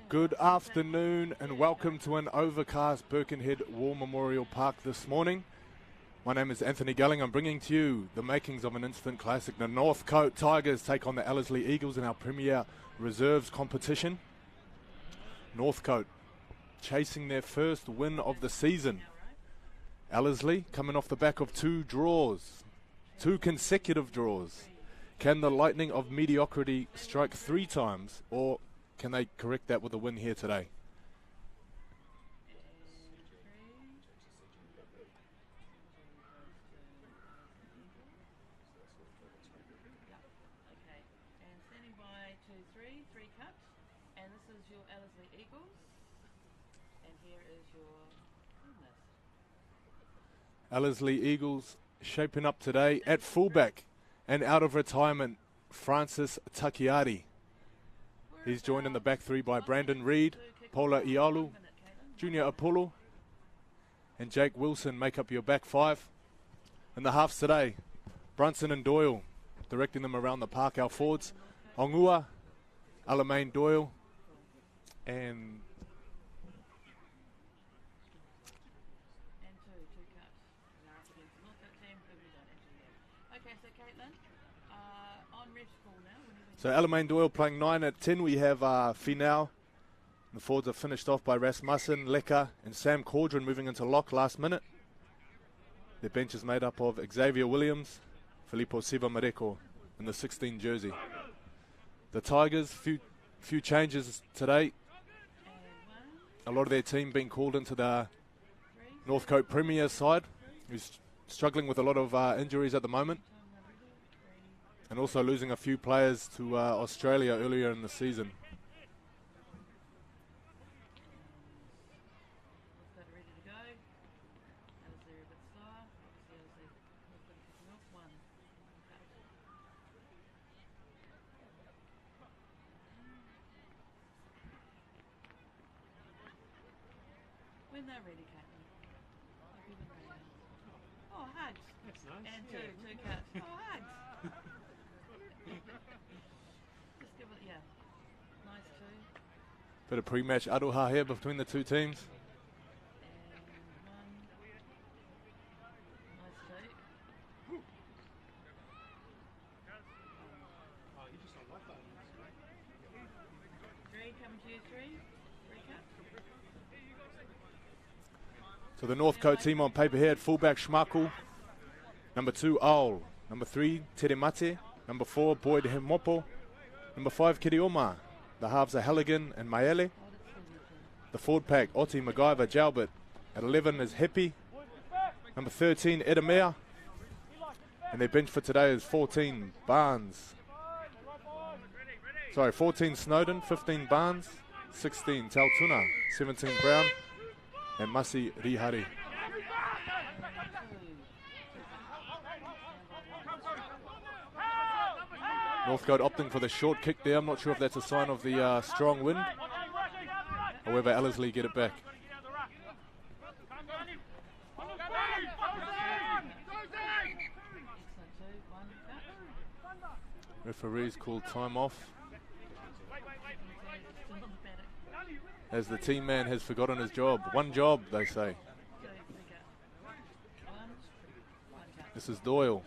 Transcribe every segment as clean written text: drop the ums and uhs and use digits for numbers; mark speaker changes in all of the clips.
Speaker 1: Good afternoon and welcome to an overcast Birkenhead War Memorial Park this morning. My name is Anthony Gelling. I'm bringing to you the makings of an instant classic. The Northcote Tigers take on the Ellerslie Eagles in our Premier Reserves competition. Northcote chasing their first win of the season. Ellerslie coming off the back of two consecutive draws. Can the lightning of mediocrity strike 3 times, or can they correct that with a win here today?
Speaker 2: Okay, and standing by 2-3, 3 cut, and this is your Ellerslie Eagles, and here is your list.
Speaker 1: Ellerslie Eagles shaping up today at fullback and out of retirement, Francis Takiari. He's joined in the back three by Brandon Reid, Paula Ialu, Junior Apollo, and Jake Wilson make up your back five. In the halves today, Brunson and Doyle directing them around the park. Our forwards, Ongua, Alamain Doyle, and so Alamain Doyle playing 9 at 10. We have Finau. The forwards are finished off by Rasmussen, Lecker, and Sam Cordron moving into lock last minute. Their bench is made up of Xavier Williams, Filippo Siva Mareko in the 16 jersey. The Tigers, few changes today. A lot of their team being called into the Northcote Premier side, who's struggling with a lot of injuries at the moment. And also losing a few players to Australia earlier in the season.
Speaker 2: When they're ready, Caitlin. Oh, hugs. That's nice. And two cuts. Oh, hugs. Just give it, yeah. Nice two.
Speaker 1: Bit of pre-match aroha here between the two teams.
Speaker 2: And one. Nice two.
Speaker 3: Oh, you just don't like that.
Speaker 2: Three coming to you, three. Three cuts.
Speaker 1: So the Northcote team on paper here at fullback Schmeichel. Number 2, ARL. Number 3, Teremate. Number 4, Boyd Hemopo. Number 5, Kirioma. The halves are Halligan and Maele. The forward pack, Oti, MacGyver, Jalbert. At 11 is Hepi. Number 13, Edamea. And their bench for today is 14, Barnes. 14 Snowden, 15 Barnes, 16 Tautuna, 17 Brown, and Masi Rihari. Northcote opting for the short kick there. I'm not sure if that's a sign of the strong wind. However, Ellerslie get it back. Referees called time off, as the team man has forgotten his job. One job, they say. This is Doyle.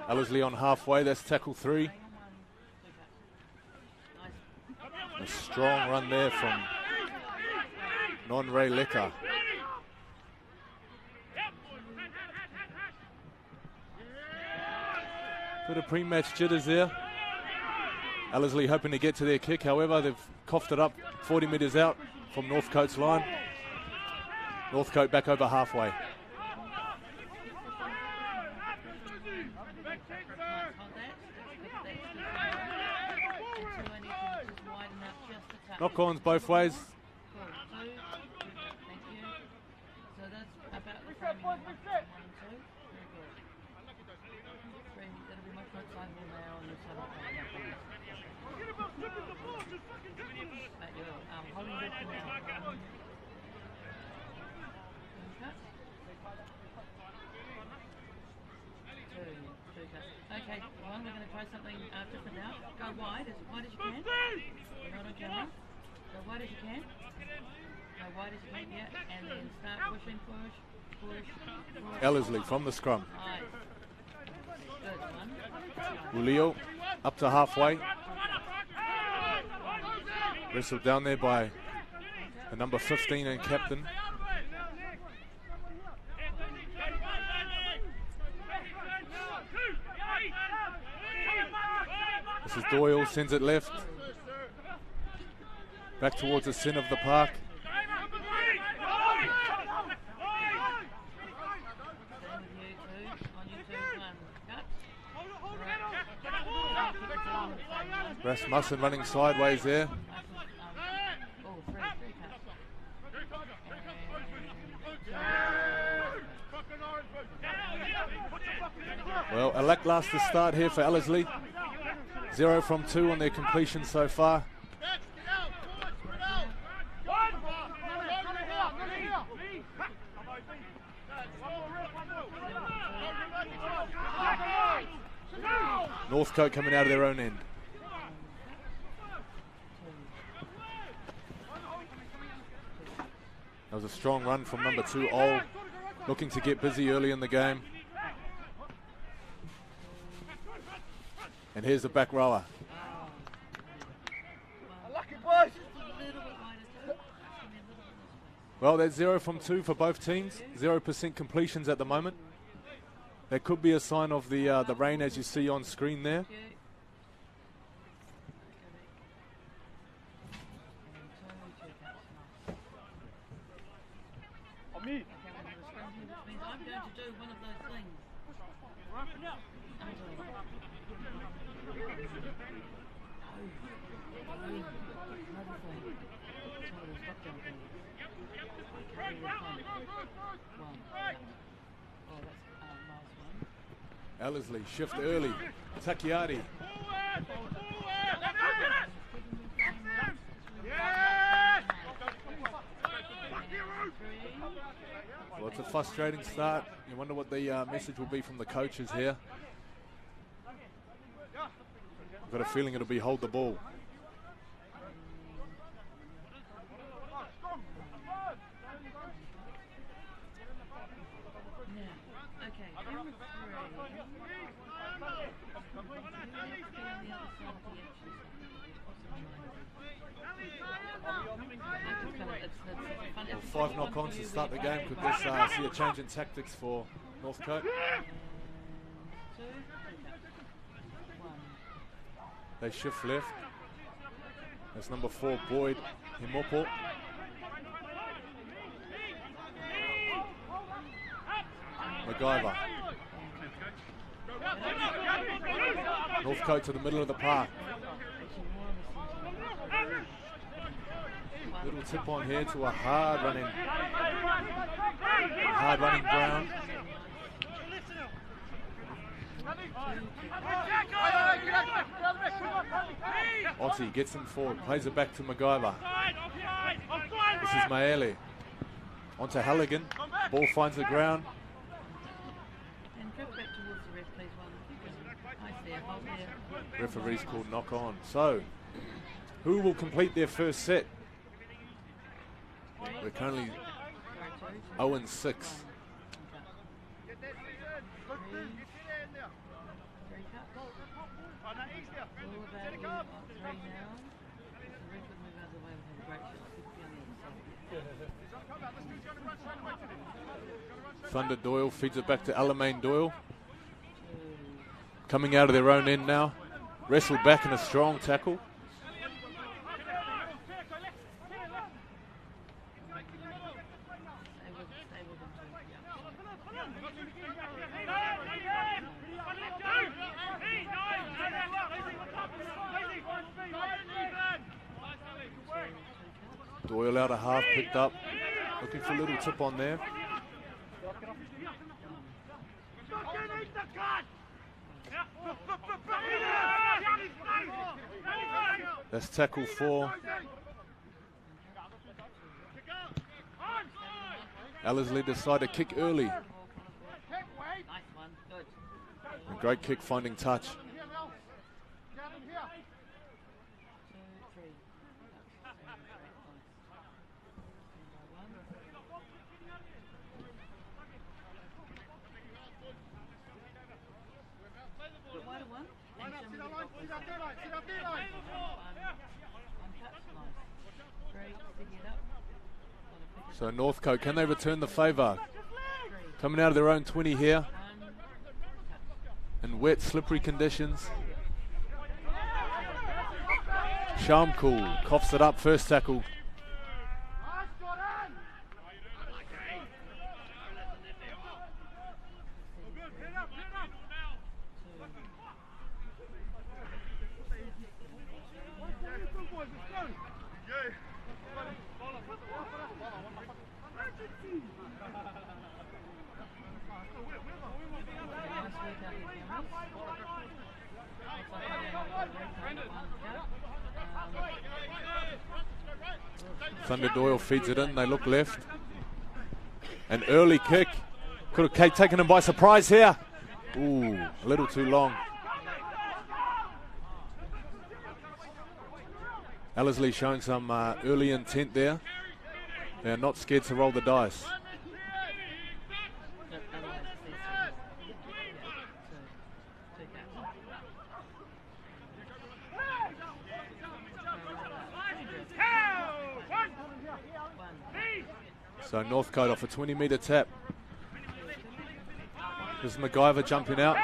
Speaker 1: Ellerslie on halfway, that's tackle 3. A strong run there from Non-Ray Lecker. Bit of pre-match jitters there. Ellerslie hoping to get to their kick, however they've coughed it up 40 metres out from Northcote's line. Northcote back over halfway. Knock-ons both ways.
Speaker 2: Cool. Thank you. So that's about the framing you want from 1 and 2. Very good. Three, that'll be my front side wall now on the side of the plate. But you're holding this now. Two cuts. Okay, one, we're going to try something different now. Go wide as you can. You're not on camera. Go wide as you can. Go wide as you can, yeah. And then start pushing, push.
Speaker 1: Ellerslie from the scrum.
Speaker 2: Nice. Good one.
Speaker 1: Julio up to halfway. Wrestled down there by the number 15 and captain. This is Doyle, sends it left. Back towards the centre of the park. Rasmussen running sideways there. Well, a lackluster start here for Ellerslie. 0 from 2 on their completion so far. Northcote coming out of their own end. That was a strong run from number 2, ARL, looking to get busy early in the game. And here's the back rower. Well, that's 0 from 2 for both teams. 0% completions at the moment. That could be a sign of the rain, as you see on screen there.
Speaker 2: I'm going to do one of those things.
Speaker 1: Ellerslie shift early. Takiati. Well, it's a frustrating start. You wonder what the message will be from the coaches here. I've got a feeling it'll be hold the ball. Well, 5 knock-ons to start the game. Could this see a change in tactics for Northcote? They shift left. That's number 4, Boyd Himopo. MacGyver. Northcote to the middle of the park. Little tip on here to a hard running Brown. Otty gets him forward, plays it back to MacGyver. This is Maele. Onto Halligan. Ball finds the ground. Referee's called knock on. So, who will complete their first set? We're currently 0-6. Thunder Doyle feeds it back to Alamein Doyle. Coming out of their own end now. Wrestled back in a strong tackle. Doyle out of half, picked up. Looking for a little tip on there. That's tackle 4. Ellerslie decide to kick early. A great kick finding touch. So Northcote, can they return the favour? Coming out of their own 20 here. In wet, slippery conditions. Shamkul coughs it up, first tackle. Thunder Doyle feeds it in, they look left. An early kick. Could have taken him by surprise here. Ooh, a little too long. Ellerslie showing some early intent there. They are not scared to roll the dice. So Northcote off a 20-metre tap. There's MacGyver jumping out.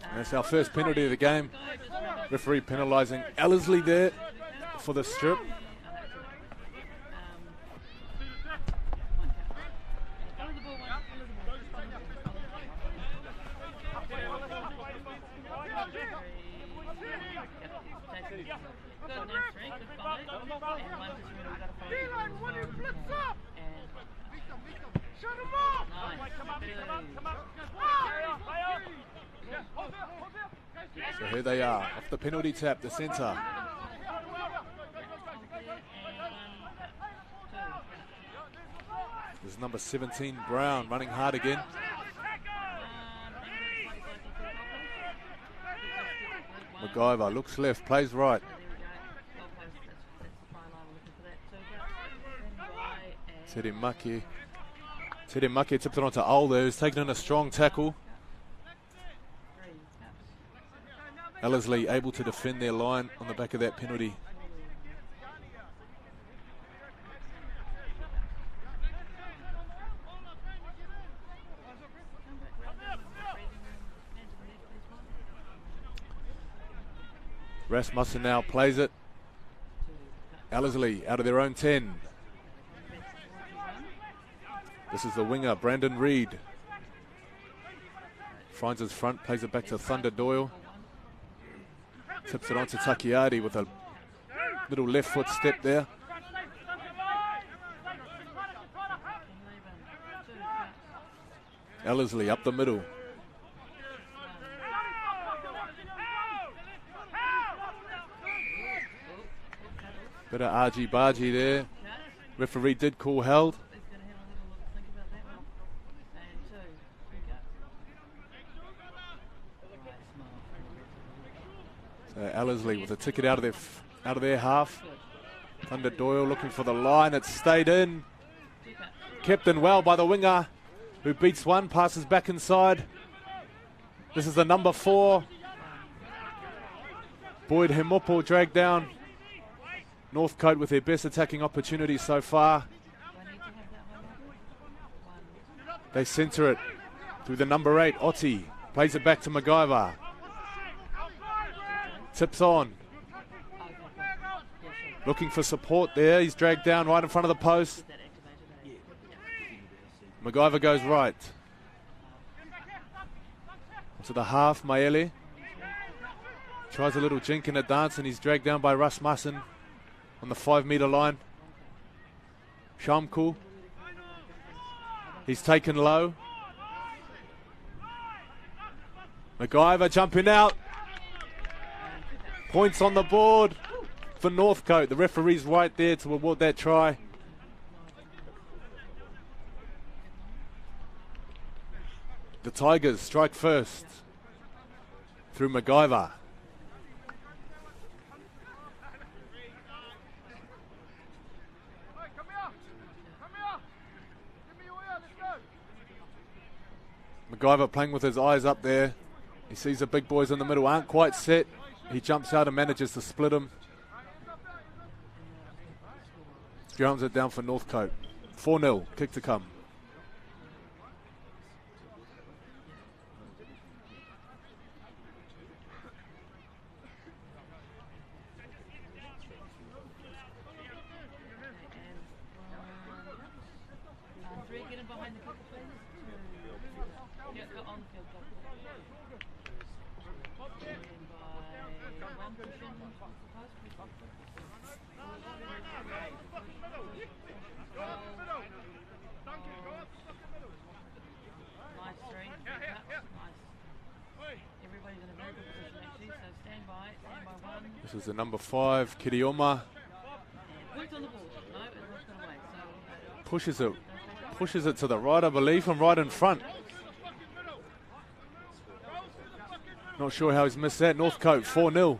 Speaker 1: And that's our first penalty of the game. Referee penalising Ellerslie there for the strip. So here they are, off the penalty tap, the centre. This is number 17, Brown, running hard again. MacGyver looks left, plays right. Teremaki tips it onto ARL there, who's taken in a strong tackle. Ellerslie able to defend their line on the back of that penalty. Rasmussen now plays it. Ellerslie out of their own 10. This is the winger, Brandon Reed. Finds his front, plays it back to Thunder Doyle. Tips it onto Takiadi with a little left foot step there. Ellerslie up the middle. Bit of argy-bargy there. Referee did call held. So Ellerslie with a ticket out of their half. Thunder Doyle looking for the line. It's stayed in. Kept in well by the winger, who beats one, passes back inside. This is the number 4. Boyd Hemopo dragged down. Northcote with their best attacking opportunity so far. They centre it through the number 8, Otti. Plays it back to MacGyver. Tips on. Looking for support there. He's dragged down right in front of the post. MacGyver goes right. To the half, Maele. Tries a little jink in a dance and he's dragged down by Rasmussen on the 5 metre line. Shamku. He's taken low. MacGyver jumping out. Points on the board for Northcote. The referee's right there to award that try. The Tigers strike first through MacGyver. MacGyver playing with his eyes up there. He sees the big boys in the middle aren't quite set. He jumps out and manages to split them. Grounds it down for Northcote. 4-0, kick to come. This is the number 5, Kirioma. Pushes it to the right, I believe, and right in front. Not sure how he's missed that. Northcote 4-0.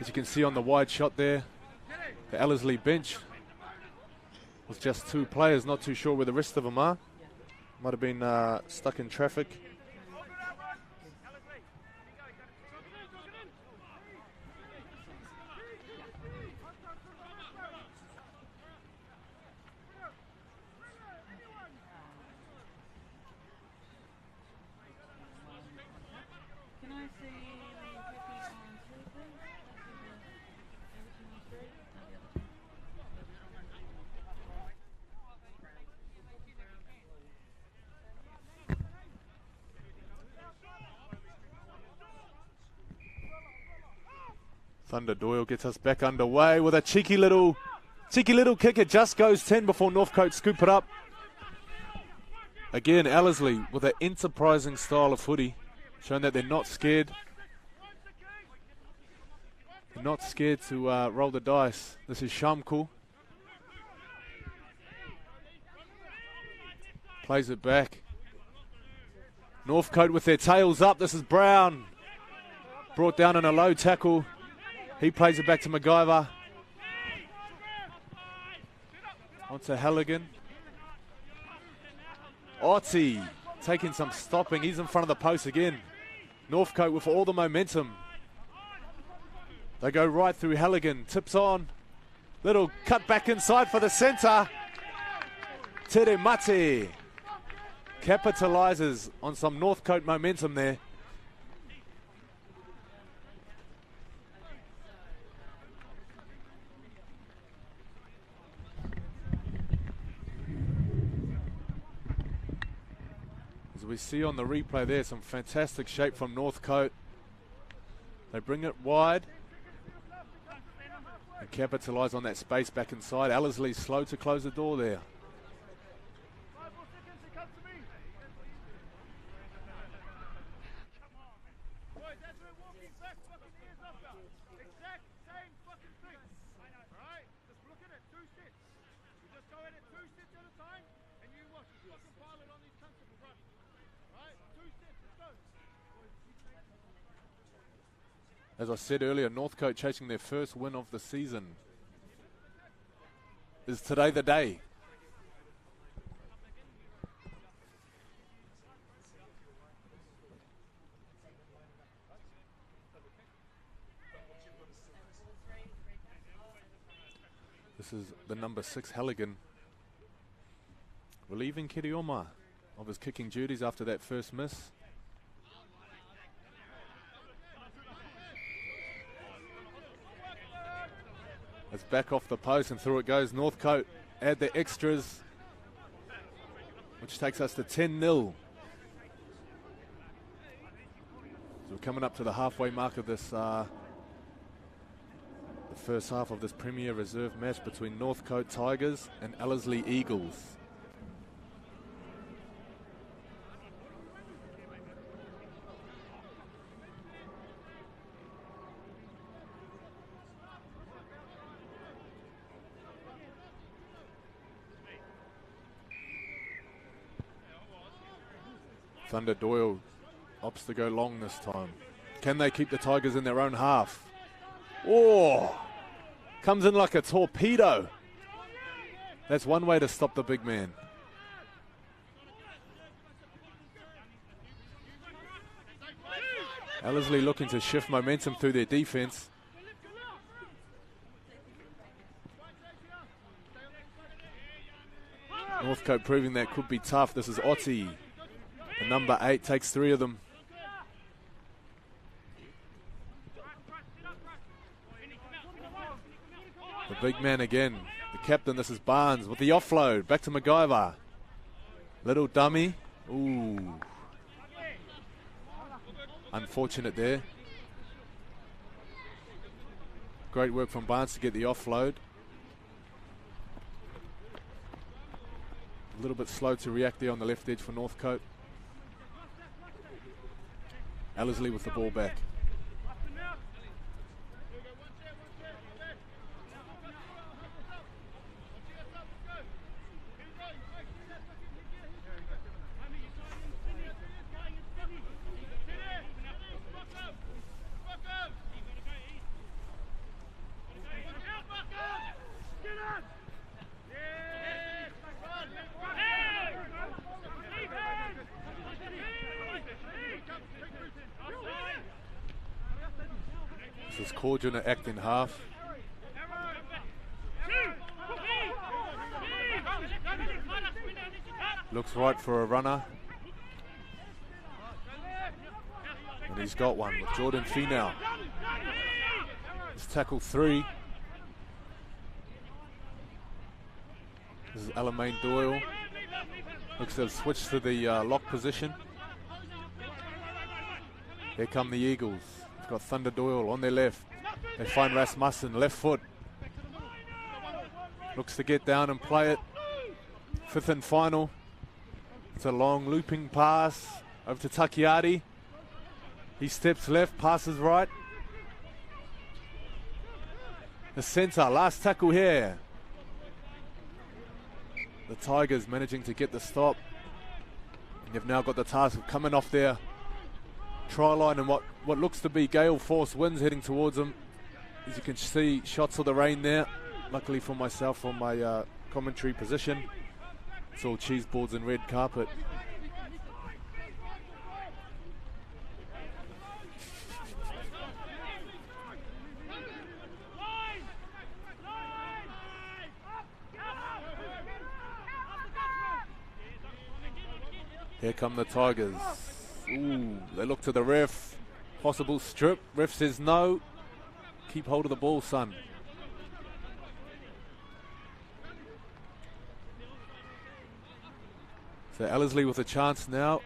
Speaker 1: As you can see on the wide shot there, the Ellerslie bench with just 2 players. Not too sure where the rest of them are. Might have been stuck in traffic. Thunder Doyle gets us back underway with a cheeky little kick. It just goes 10 before Northcote scoop it up. Again, Ellerslie with an enterprising style of footy, showing that they're not scared. They're not scared to roll the dice. This is Shamku. Plays it back. Northcote with their tails up. This is Brown. Brought down in a low tackle. He plays it back to MacGyver. Onto Halligan. Otti taking some stopping. He's in front of the post again. Northcote with all the momentum. They go right through Halligan. Tips on. Little cut back inside for the centre. Tere Mate capitalises on some Northcote momentum there. As we see on the replay there, some fantastic shape from Northcote. They bring it wide and capitalise on that space back inside. Ellerslie slow to close the door there. As I said earlier, Northcote chasing their first win of the season. Is today the day? This is the number 6, Halligan, relieving Kirioma of his kicking duties after that first miss. It's back off the post and through it goes. Northcote add the extras, which takes us to 10-0. So we're coming up to the halfway mark of this The first half of this Premier Reserve match between Northcote Tigers and Ellerslie Eagles. Thunder Doyle opts to go long this time. Can they keep the Tigers in their own half? Oh, comes in like a torpedo. That's one way to stop the big man. Ellerslie looking to shift momentum through their defense. Northcote proving that could be tough. This is Otti. The number 8 takes 3 of them. The big man again. The captain, this is Barnes with the offload. Back to MacGyver. Little dummy. Ooh. Unfortunate there. Great work from Barnes to get the offload. A little bit slow to react there on the left edge for Northcote. Ellerslie with the ball back. This is Cordron to act in half. Looks right for a runner. And he's got one with Jordan Fee now. It's tackle 3. This is Alamein Doyle. Looks to have switched to the lock position. Here come the Eagles. They've got Thunder Doyle on their left. They find Rasmussen, left foot. Looks to get down and play it. 5th and final. It's a long looping pass over to Takiati. He steps left, passes right. The centre, last tackle here. The Tigers managing to get the stop. And they've now got the task of coming off their try line and what looks to be gale force winds heading towards them. As you can see, shots of the rain there. Luckily for myself on my commentary position, it's all cheese boards and red carpet. Here come the Tigers. Ooh, they look to the ref. Possible strip. Ref says no. Keep hold of the ball, son. So Ellerslie with a chance now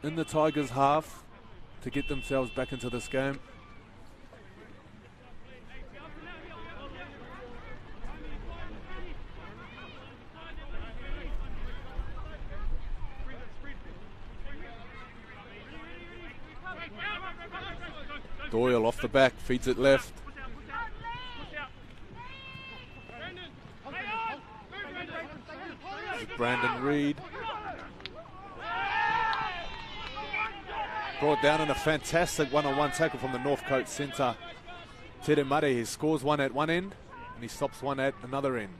Speaker 1: in the Tigers' half to get themselves back into this game. Doyle off the back, feeds it left. This is Brandon Reed. Brought down in a fantastic one-on-one tackle from the Northcote centre. Tere Mare, he scores one at one end and he stops one at another end.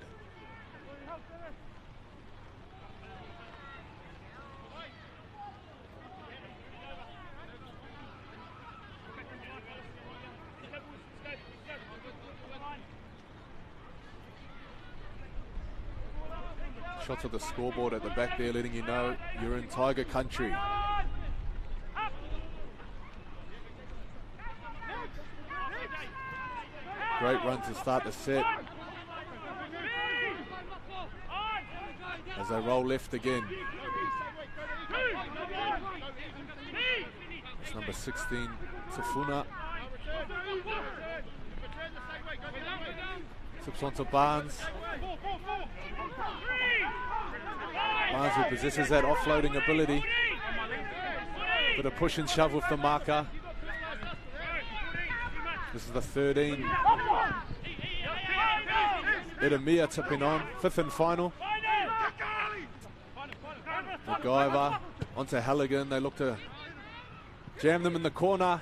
Speaker 1: Shots of the scoreboard at the back there letting you know you're in Tiger country. Great run to start the set. As they roll left again. It's number 16, Tafuna. Tips onto Barnes. Barnes, who possesses that offloading ability. Bit of push and shove with the marker. This is the 13. Edemia tipping on, 5th and final. MacGyver onto Halligan. They look to jam them in the corner.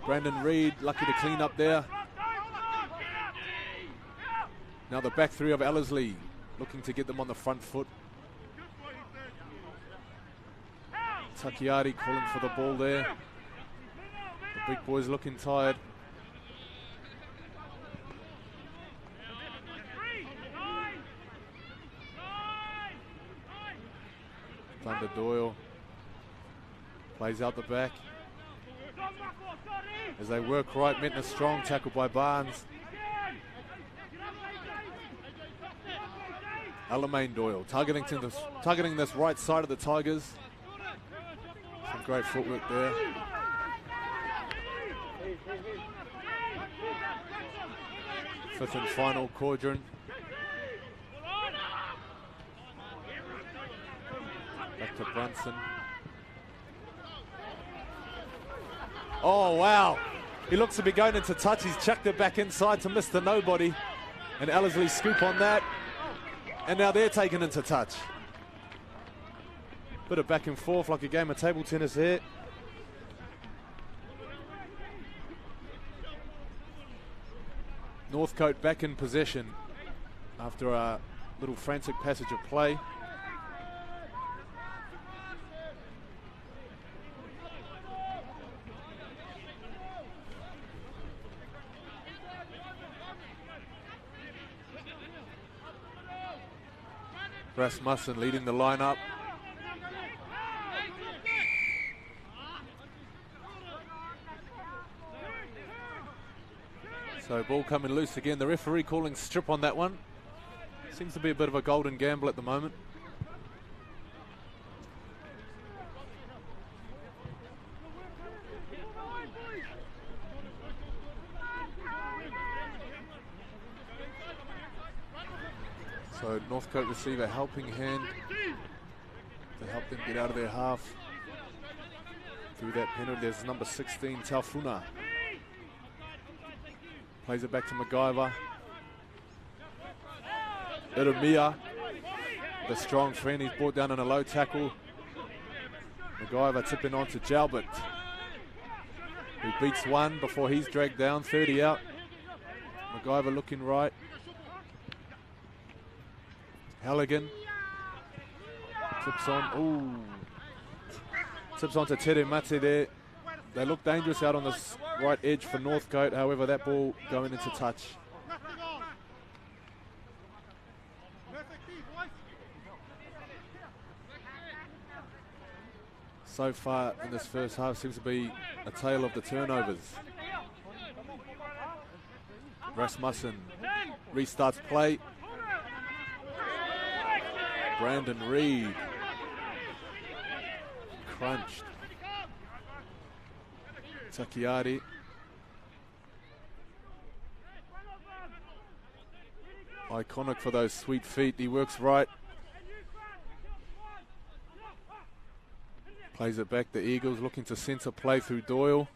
Speaker 1: Brandon Reed lucky to clean up there. Now the back three of Ellerslie looking to get them on the front foot. Takiari calling for the ball there. The big boys looking tired. Thunder Doyle plays out the back. As they work right, met in a strong tackle by Barnes. Alamein Doyle targeting this right side of the Tigers. Some great footwork there. Fifth and final, Cordron. Back to Brunson. Oh, wow. He looks to be going into touch. He's chucked it back inside to Mr. Nobody. And Ellerslie scoop on that. And now they're taken into touch. Bit of back and forth like a game of table tennis here. Northcote back in possession after a little frantic passage of play. Rasmussen leading the lineup. So ball coming loose again. The referee calling strip on that one. Seems to be a bit of a golden gamble at the moment. So Northcote receive a helping hand to help them get out of their half. Through that penalty, there's number 16, Taufuna. Plays it back to MacGyver. Irumia, the strong friend, he's brought down in a low tackle. MacGyver tipping on to Jalbert, who beats one before he's dragged down, 30 out. MacGyver looking right. Halligan tips on, ooh. Tips on to Tere Mate there. They look dangerous out on this right edge for Northcote, however that ball going into touch. So far in this first half seems to be a tale of the turnovers. Rasmussen restarts play. Brandon Reed crunched. Takiari. Iconic for those sweet feet. He works right. Plays it back. The Eagles looking to centre play through Doyle.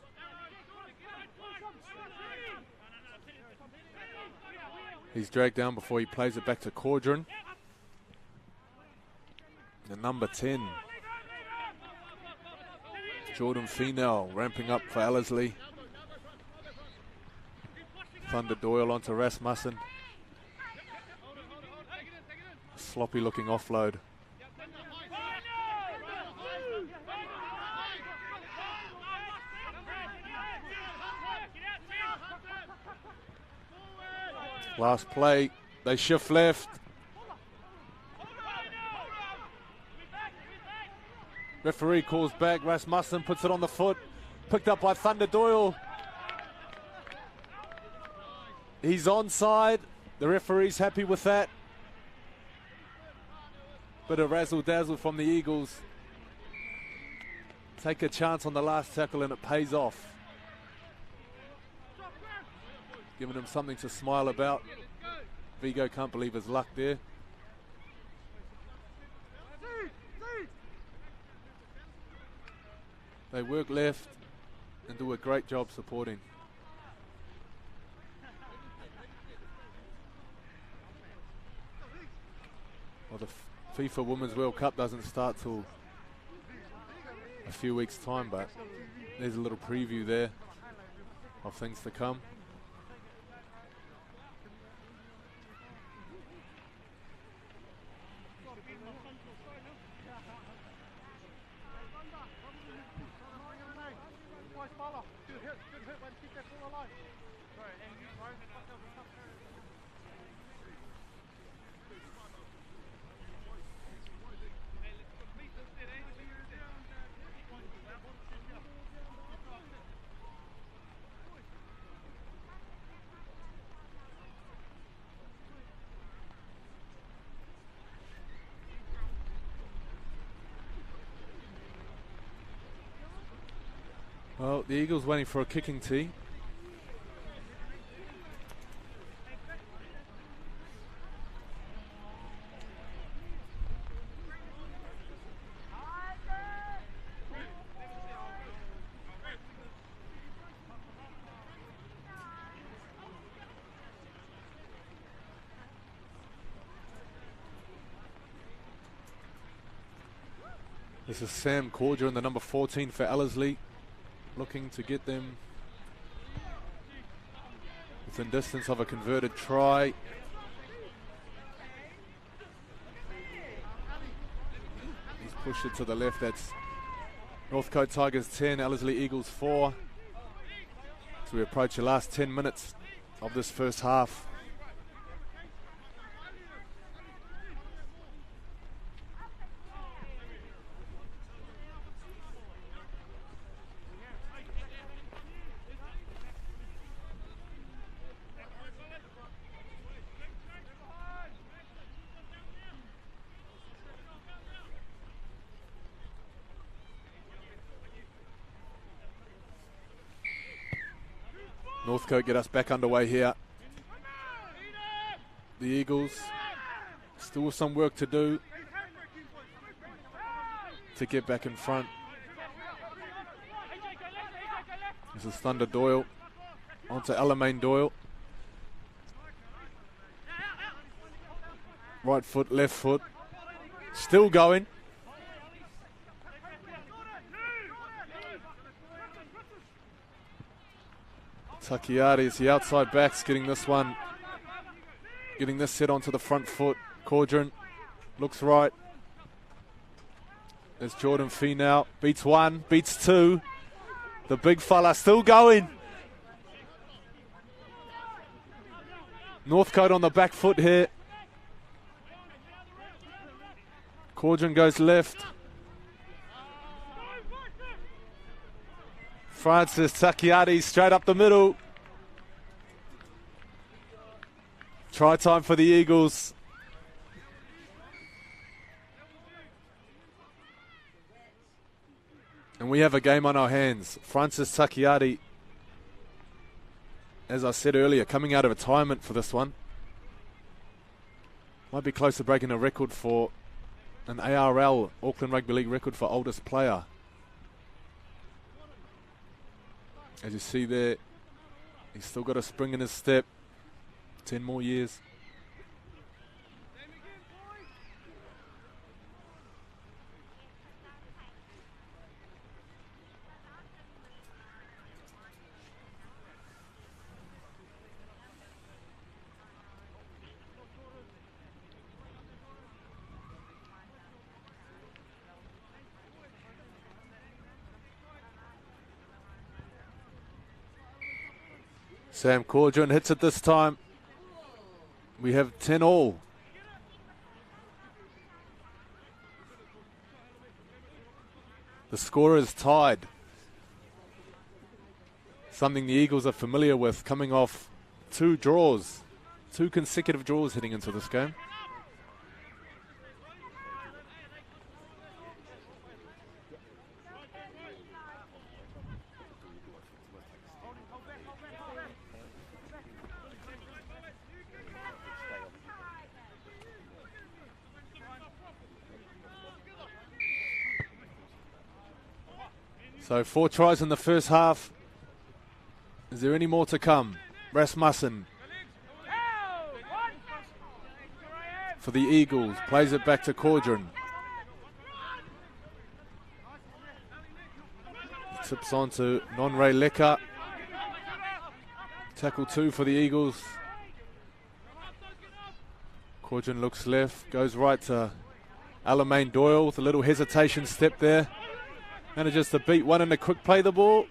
Speaker 1: He's dragged down before he plays it back to Cordron. The number 10. Jordan Finau ramping up for Ellerslie. Thunder Doyle onto Rasmussen. Sloppy looking offload. Last play, they shift left. Referee calls back. Rasmussen puts it on the foot. Picked up by Thunder Doyle. He's onside. The referee's happy with that. Bit of razzle-dazzle from the Eagles. Take a chance on the last tackle and it pays off. giving him something to smile about. Vigo can't believe his luck there. They work left and do a great job supporting. Well, the FIFA Women's World Cup doesn't start till a few weeks' time, but there's a little preview there of things to come. Well, the Eagles waiting for a kicking tee. This is Sam Cordron, the number 14 for Ellerslie, looking to get them within distance of a converted try. He's pushed it to the left. That's Northcote Tigers 10, Ellerslie Eagles 4. As we approach the last 10 minutes of this first half. Northcote get us back underway here. The Eagles still some work to do to get back in front. This is Thunder Doyle onto Alamein Doyle. Right foot, left foot, still going. Takiari is the outside backs getting this one, getting this set onto the front foot. Cordron looks right. There's Jordan Fee now. Beats one, beats two. The big fella still going. Northcote on the back foot here. Cordron goes left. Francis Takiari straight up the middle. Try time for the Eagles. And we have a game on our hands. Francis Takiari, as I said earlier, coming out of retirement for this one. Might be close to breaking a record for an ARL, Auckland Rugby League record for oldest player. As you see there, he's still got a spring in his step. 10 more years. Sam Cordron hits it this time. We have 10 all. The score is tied. Something the Eagles are familiar with, coming off two consecutive draws heading into this game. So 4 tries in the first half. Is there any more to come? Rasmussen for the Eagles. Plays it back to Cordron. Tips on to Non-Ray Lecker. Tackle 2 for the Eagles. Cordron looks left, goes right to Alamein Doyle with a little hesitation step there. Manages to beat one and a quick play the ball.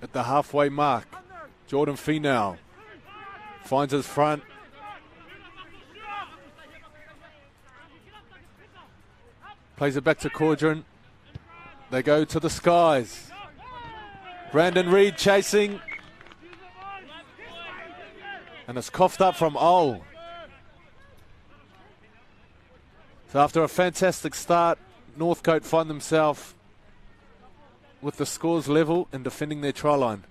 Speaker 1: At the halfway mark, Jordan Finau finds his front. Plays it back to Cordron. They go to the skies. Brandon Reed chasing. And it's coughed up from Ol. So after a fantastic start, Northcote find themselves with the scores level and defending their try line.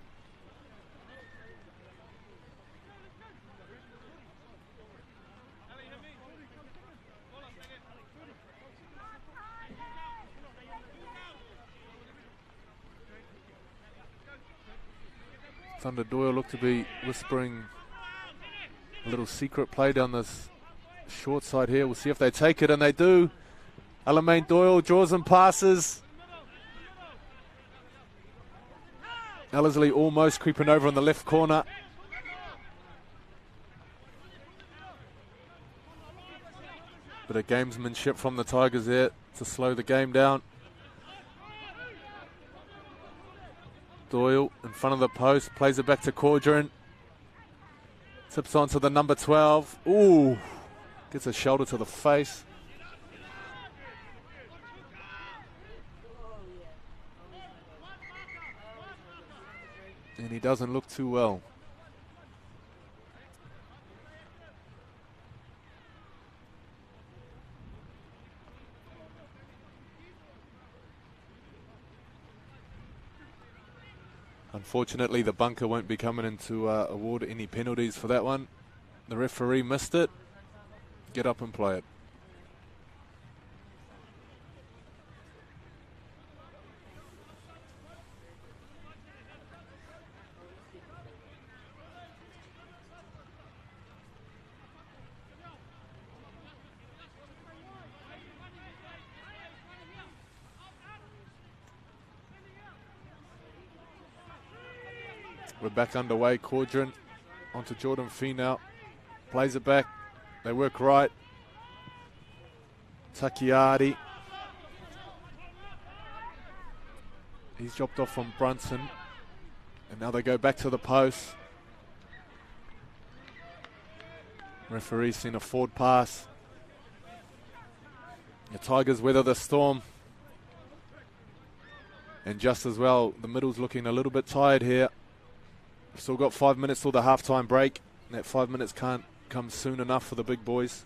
Speaker 1: Thunder Doyle look to be whispering a little secret play down this short side here. We'll see if they take it, and they do. Alamein Doyle draws and passes. Ellerslie almost creeping over on the left corner. Bit of gamesmanship from the Tigers there to slow the game down. Doyle in front of the post, plays it back to Cordron. Tips on to the number 12. Ooh, gets a shoulder to the face. And he doesn't look too well. Unfortunately, the bunker won't be coming in to award any penalties for that one. The referee missed it. Get up and play it. We're back underway. Cordron onto Jordan Finau. Plays it back. They work right. Takiari. He's dropped off from Brunson. And now they go back to the post. Referee's seen a forward pass. The Tigers weather the storm. And just as well, the middle's looking a little bit tired here. Still got 5 minutes till the halftime break. That 5 minutes can't come soon enough for the big boys.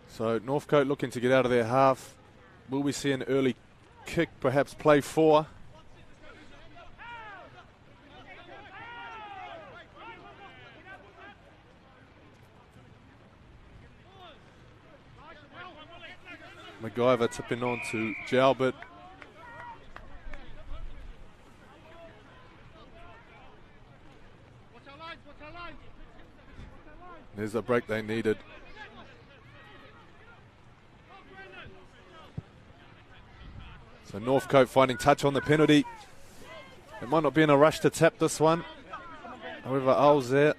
Speaker 1: So Northcote looking to get out of their half. Will we see an early kick, perhaps play 4? MacGyver tipping on to Jalbert. There's a break they needed. So Northcote finding touch on the penalty. It might not be in a rush to tap this one. However, Ol's there.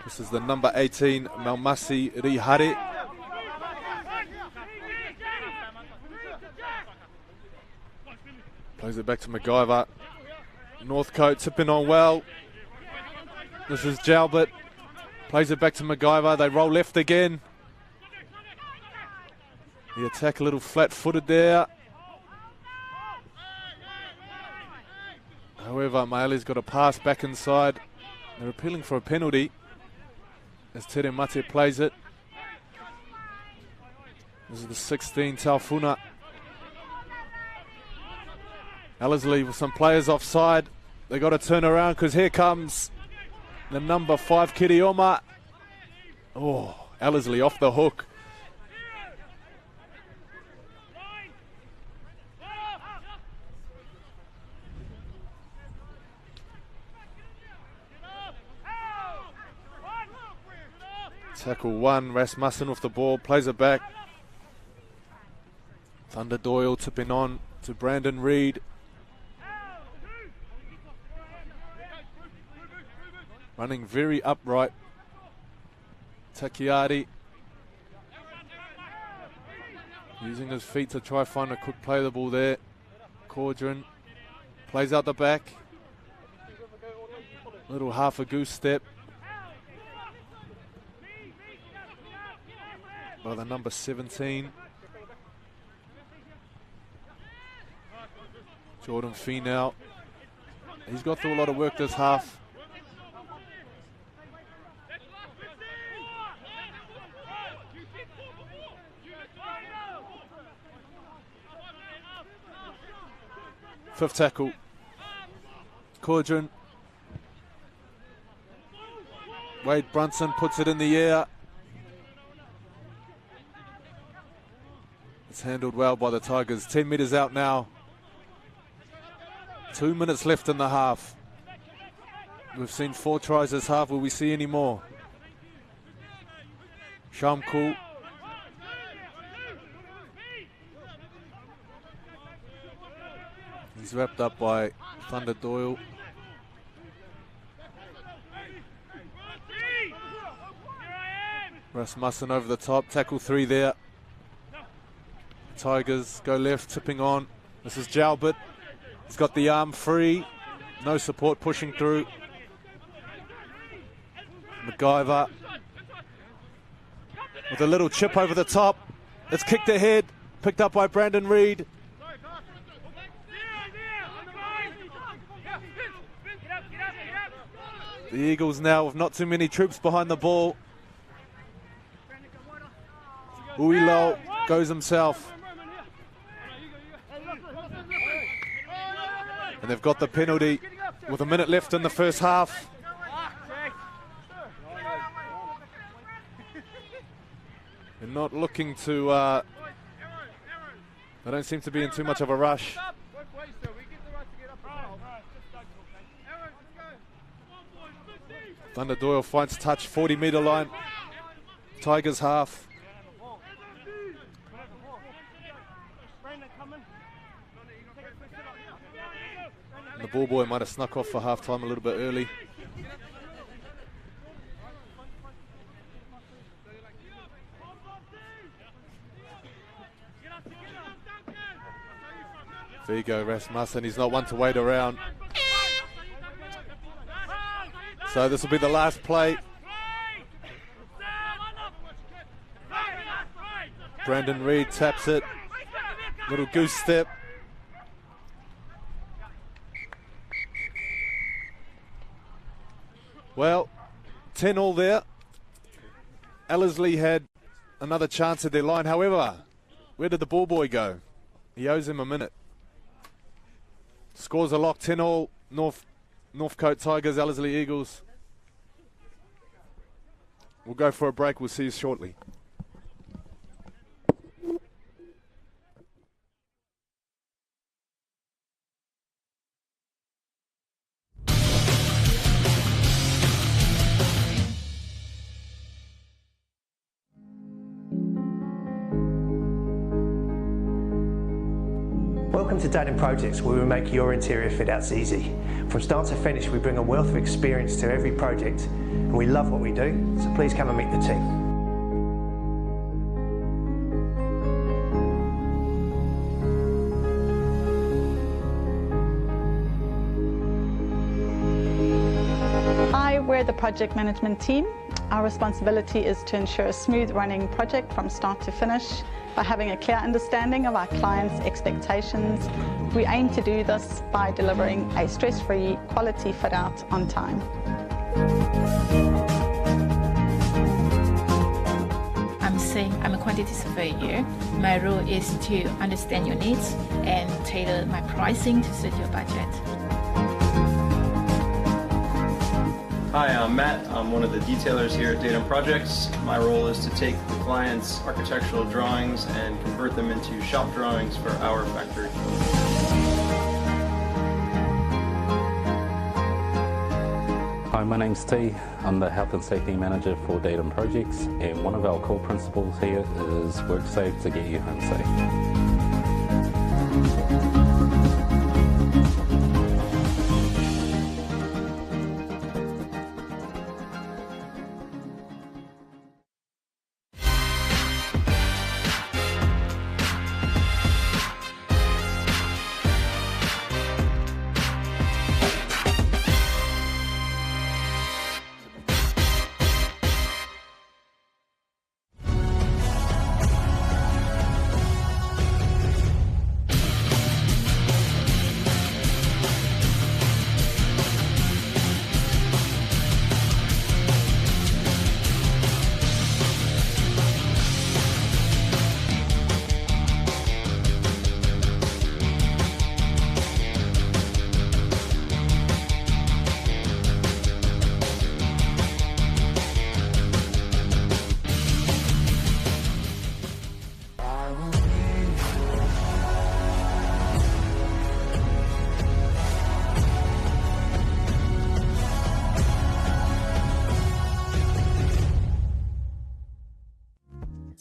Speaker 1: This is the number 18, Malmasi Rihare. Plays it back to MacGyver. Northcote tipping on well. This is Jalbert. Plays it back to MacGyver. They roll left again. The attack a little flat-footed there. However, Maele's got a pass back inside. They're appealing for a penalty as Tere Mate plays it. This is the 16, Taufuna. Ellerslie with some players offside. They got to turn around because here comes the number 5, Kirioma. Oh, Ellerslie off the hook. Tackle 1, Rasmussen with the ball, plays it back. Thunder Doyle tipping on to Brandon Reid. Running very upright. Takiari using his feet to try find a quick play the ball there. Cordron plays out the back. Little half a goose step by the number 17. Jordan Finau. He's got through a lot of work this half. Fifth tackle. Cordron. Wade Brunson puts it in the air. It's handled well by the Tigers. 10 metres out now. 2 minutes left in the half. We've seen 4 tries this half. Will we see any more? Shamkul. He's wrapped up by Thunder Doyle. Rasmussen over the top. Tackle 3 there. Tigers go left, tipping on. This is Jalbert. He's got the arm free. No support pushing through. MacGyver with a little chip over the top. It's kicked ahead. Picked up by Brandon Reid. The Eagles now with not too many troops behind the ball. Uilo goes himself. And they've got the penalty with a minute left in the first half. They're not looking to... they don't seem to be in too much of a rush. Thunder Doyle finds touch, 40-metre line. Tigers half. And the ball boy might have snuck off for half-time a little bit early. There you go, Rasmussen. He's not one to wait around. So this will be the last play. Brandon Reid taps it. Little goose step. Well, 10-all there. Ellerslie had another chance at their line. However, where did the ball boy go? He owes him a minute. Scores are locked, 10-all. Northcote Tigers, Ellerslie Eagles. We'll go for a break. We'll see you shortly.
Speaker 4: Welcome to Daden Projects, where we make your interior fit outs easy. From start to finish, we bring a wealth of experience to every project, and we love what we do, so please come and meet the team.
Speaker 5: We're the project management team. Our responsibility is to ensure a smooth running project from start to finish by having a clear understanding of our clients' expectations. We aim to do this by delivering a stress-free quality fit-out on time.
Speaker 6: I'm a quantity surveyor. My role is to understand your needs and tailor my pricing to suit your budget.
Speaker 7: Hi, I'm Matt. I'm one of the detailers here at Datum Projects. My role is to take the client's architectural drawings and convert them into shop drawings for our factory.
Speaker 8: Hi, my name's T. I'm the Health and Safety Manager for Datum Projects, and one of our core principles here is work safe to get you home safe.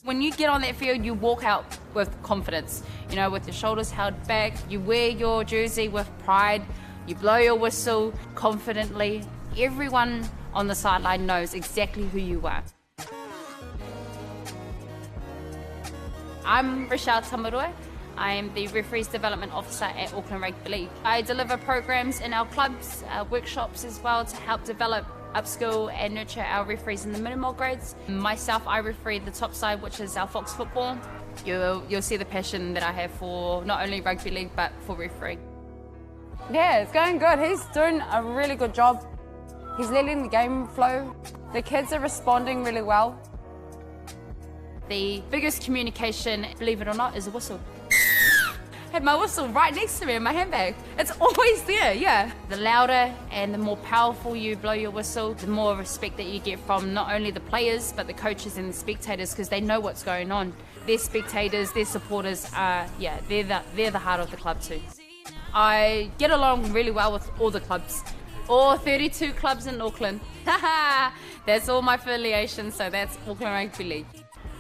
Speaker 9: When you get on that field, you walk out with confidence, you know, with your shoulders held back. You wear your jersey with pride. You blow your whistle confidently. Everyone on the sideline knows exactly who you are. I'm Rochelle Tamarua. I am the Referees Development Officer at Auckland Rugby League. I deliver programs in our clubs, workshops as well, to help develop, upskill and nurture our referees in the minimal grades. Myself, I referee the top side, which is our Fox football. You'll see the passion that I have for not only rugby league, but for refereeing.
Speaker 10: Yeah, it's going good. He's doing a really good job. He's letting the game flow. The kids are responding really well.
Speaker 9: The biggest communication, believe it or not, is a whistle. I have my whistle right next to me in my handbag. It's always there, yeah. The louder and the more powerful you blow your whistle, the more respect that you get from not only the players, but the coaches and the spectators, because they know what's going on. Their spectators, their supporters are, yeah, they're the heart of the club too. I get along really well with all the clubs. All 32 clubs in Auckland. That's all my affiliations, so that's Auckland Rugby League.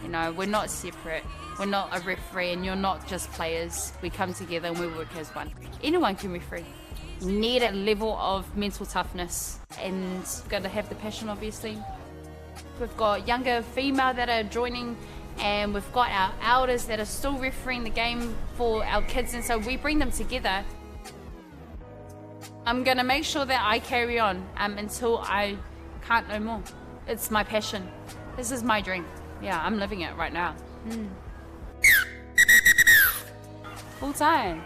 Speaker 9: You know, we're not separate. We're not a referee and you're not just players. We come together and we work as one. Anyone can referee. You need a level of mental toughness and you've got to have the passion, obviously. We've got younger female that are joining and we've got our elders that are still refereeing the game for our kids, and so we bring them together. I'm going to make sure that I carry on until I can't no more. It's my passion. This is my dream. Yeah, I'm living it right now. Full time.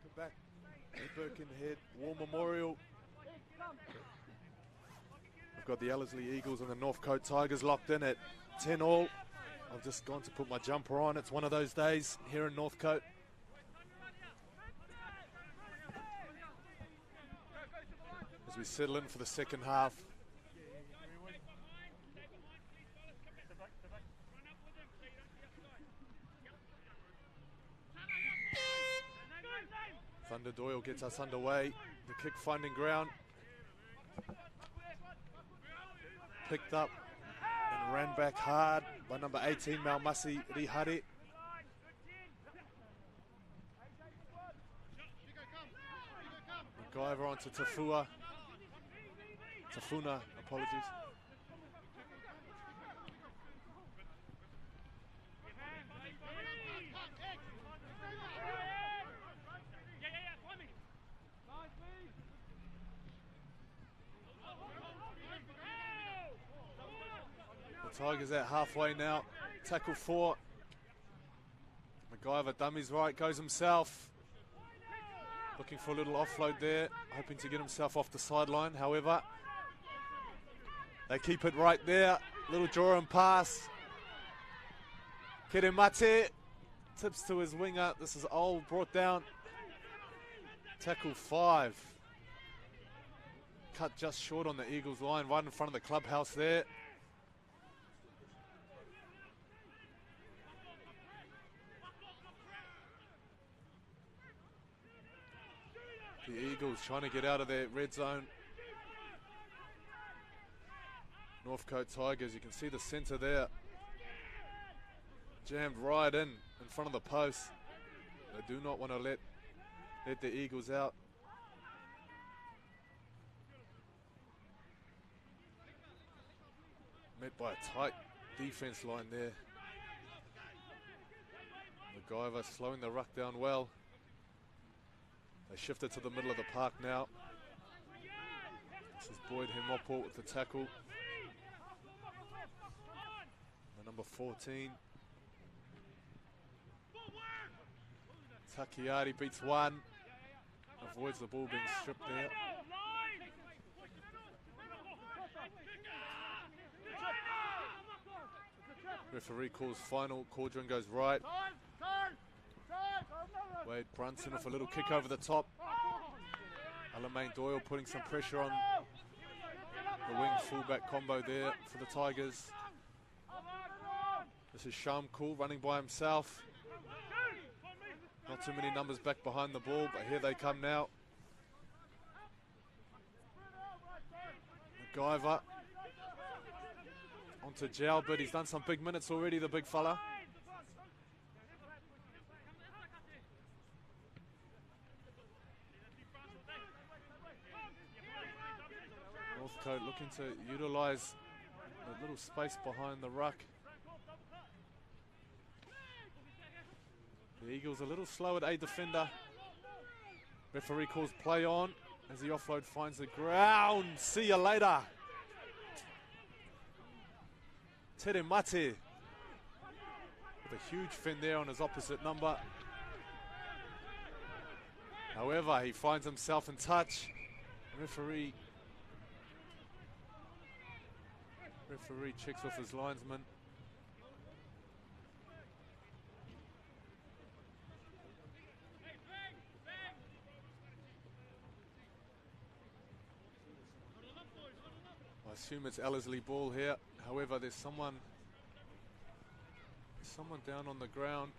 Speaker 1: Come back. Birkenhead War Memorial. We've got the Ellerslie Eagles and the Northcote Tigers locked in at 10-all. I've just gone to put my jumper on. It's one of those days here in Northcote. As we settle in for the second half. Thunder Doyle gets us underway. The kick finding ground. Picked up and ran back hard by number 18, Maumasi Rihare. McIver onto Tafua. Tafuna, apologies. The Tigers at halfway now. Tackle 4. MacGyver dummies right, goes himself. Looking for a little offload there, hoping to get himself off the sideline. However, they keep it right there. Little draw and pass. Kiremate tips to his winger. This is Old, brought down. Tackle 5. Cut just short on the Eagles line, right in front of the clubhouse there. The Eagles trying to get out of their red zone. Northcote Tigers, you can see the centre there. Jammed right in front of the post. They do not want to let the Eagles out. Met by a tight defense line there. MacGyver slowing the ruck down well. They shift it to the middle of the park now. This is Boyd Hemopo with the tackle. The number 14. Takiari beats one. Avoids the ball being stripped there. Referee calls final. Cordron goes right. Wade Brunson with a little kick over the top. Alamein Doyle putting some pressure on the wing fullback combo there for the Tigers. This is Sham Cool running by himself. Not too many numbers back behind the ball, but here they come now. MacGyver onto Jalbert. He's done some big minutes already, the big fella. Northcote looking to utilise a little space behind the ruck. The Eagles a little slow at a defender. Referee calls play on as the offload finds the ground. See you later. Tere Mate with a huge fin there on his opposite number. However, he finds himself in touch. Referee checks with his linesman. I assume it's Ellerslie ball here. However, there's someone down on the ground.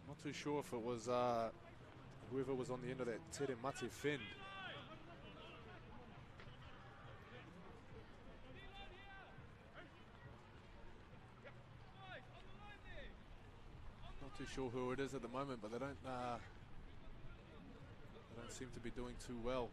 Speaker 1: Not too sure if it was whoever was on the end of that Tere Mate fin. Not too sure who it is at the moment, but they don't seem to be doing too well.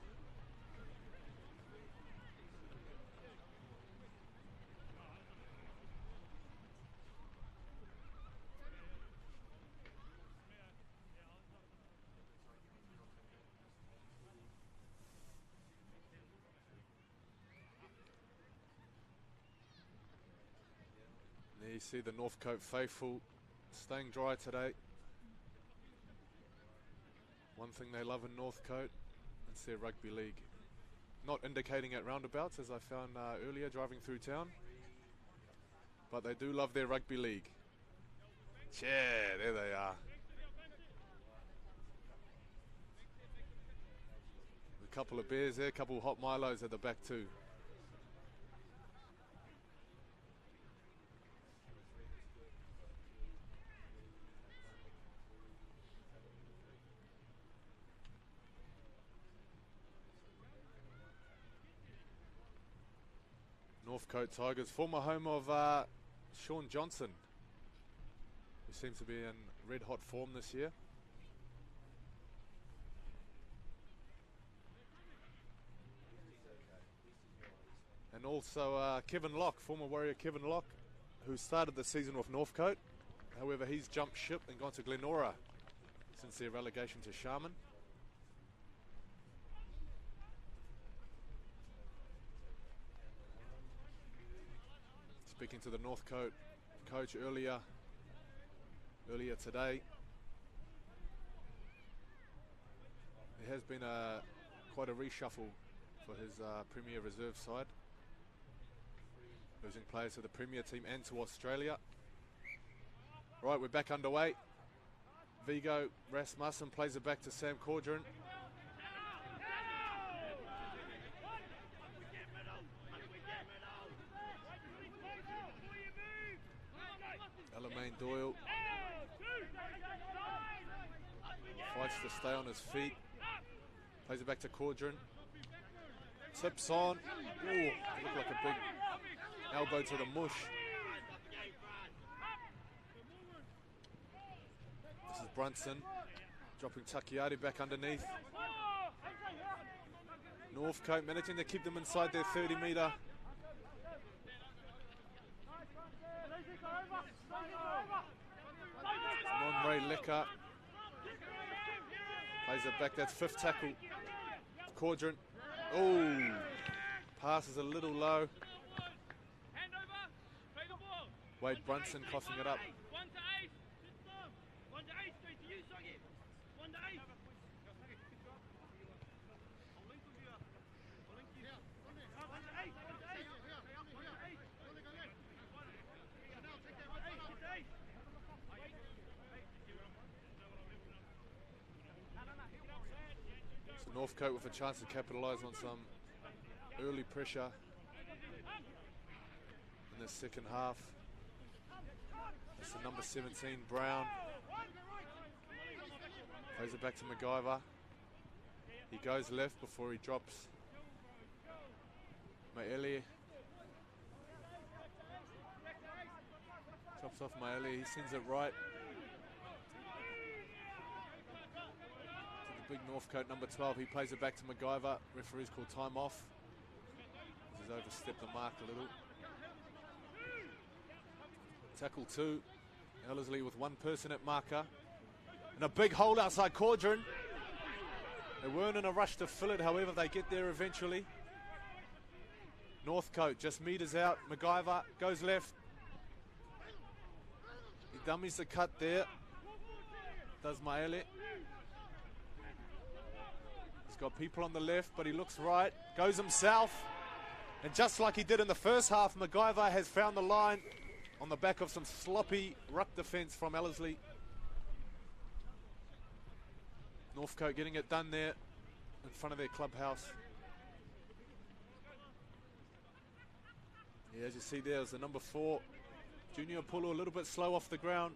Speaker 1: There you see the Northcote faithful staying dry today. One thing they love in Northcote, it's their rugby league. Not indicating at roundabouts, as I found earlier driving through town, but they do love their rugby league. Yeah, there they are. A couple of beers there, a couple of hot Milos at the back too. Northcote Tigers, former home of Sean Johnson, who seems to be in red hot form this year. And also Kevin Locke, former Warrior Kevin Locke, who started the season with Northcote. However, he's jumped ship and gone to Glenora since their relegation to Sharman. Speaking to the Northcote coach earlier today, there has been quite a reshuffle for his Premier Reserve side, losing players to the Premier team and to Australia. Right, we're back underway. Vigo Rasmussen plays it back to Sam Caudron. Ellerslie Doyle fights to stay on his feet. Plays it back to Caudron. Tips on. Ooh, looked like a big elbow to the mush. This is Brunson dropping Takiati back underneath. Northcote managing to keep them inside their 30-metre. Monray Lecker plays it back. That's fifth tackle. Caudron. Oh, pass is a little low. Wade Brunson coughing it up. So Northcote with a chance to capitalise on some early pressure in the second half. That's the number 17, Brown. Plays it back to MacGyver. He goes left before he drops Maele. Chops off Maele, he sends it right to the big Northcote number 12. He plays it back to MacGyver. Referee's called time off. He's overstepped the mark a little. Tackle 2. Ellerslie with one person at marker. And a big hole outside Caudron. They weren't in a rush to fill it, however, they get there eventually. Northcote just meters out. MacGyver goes left. He dummies the cut there. Does Maele. He's got people on the left, but he looks right. Goes himself. And just like he did in the first half, MacGyver has found the line on the back of some sloppy ruck defence from Ellerslie. Northcote getting it done there in front of their clubhouse. Yeah, as you see there is the number 4, Junior Pulu, a little bit slow off the ground.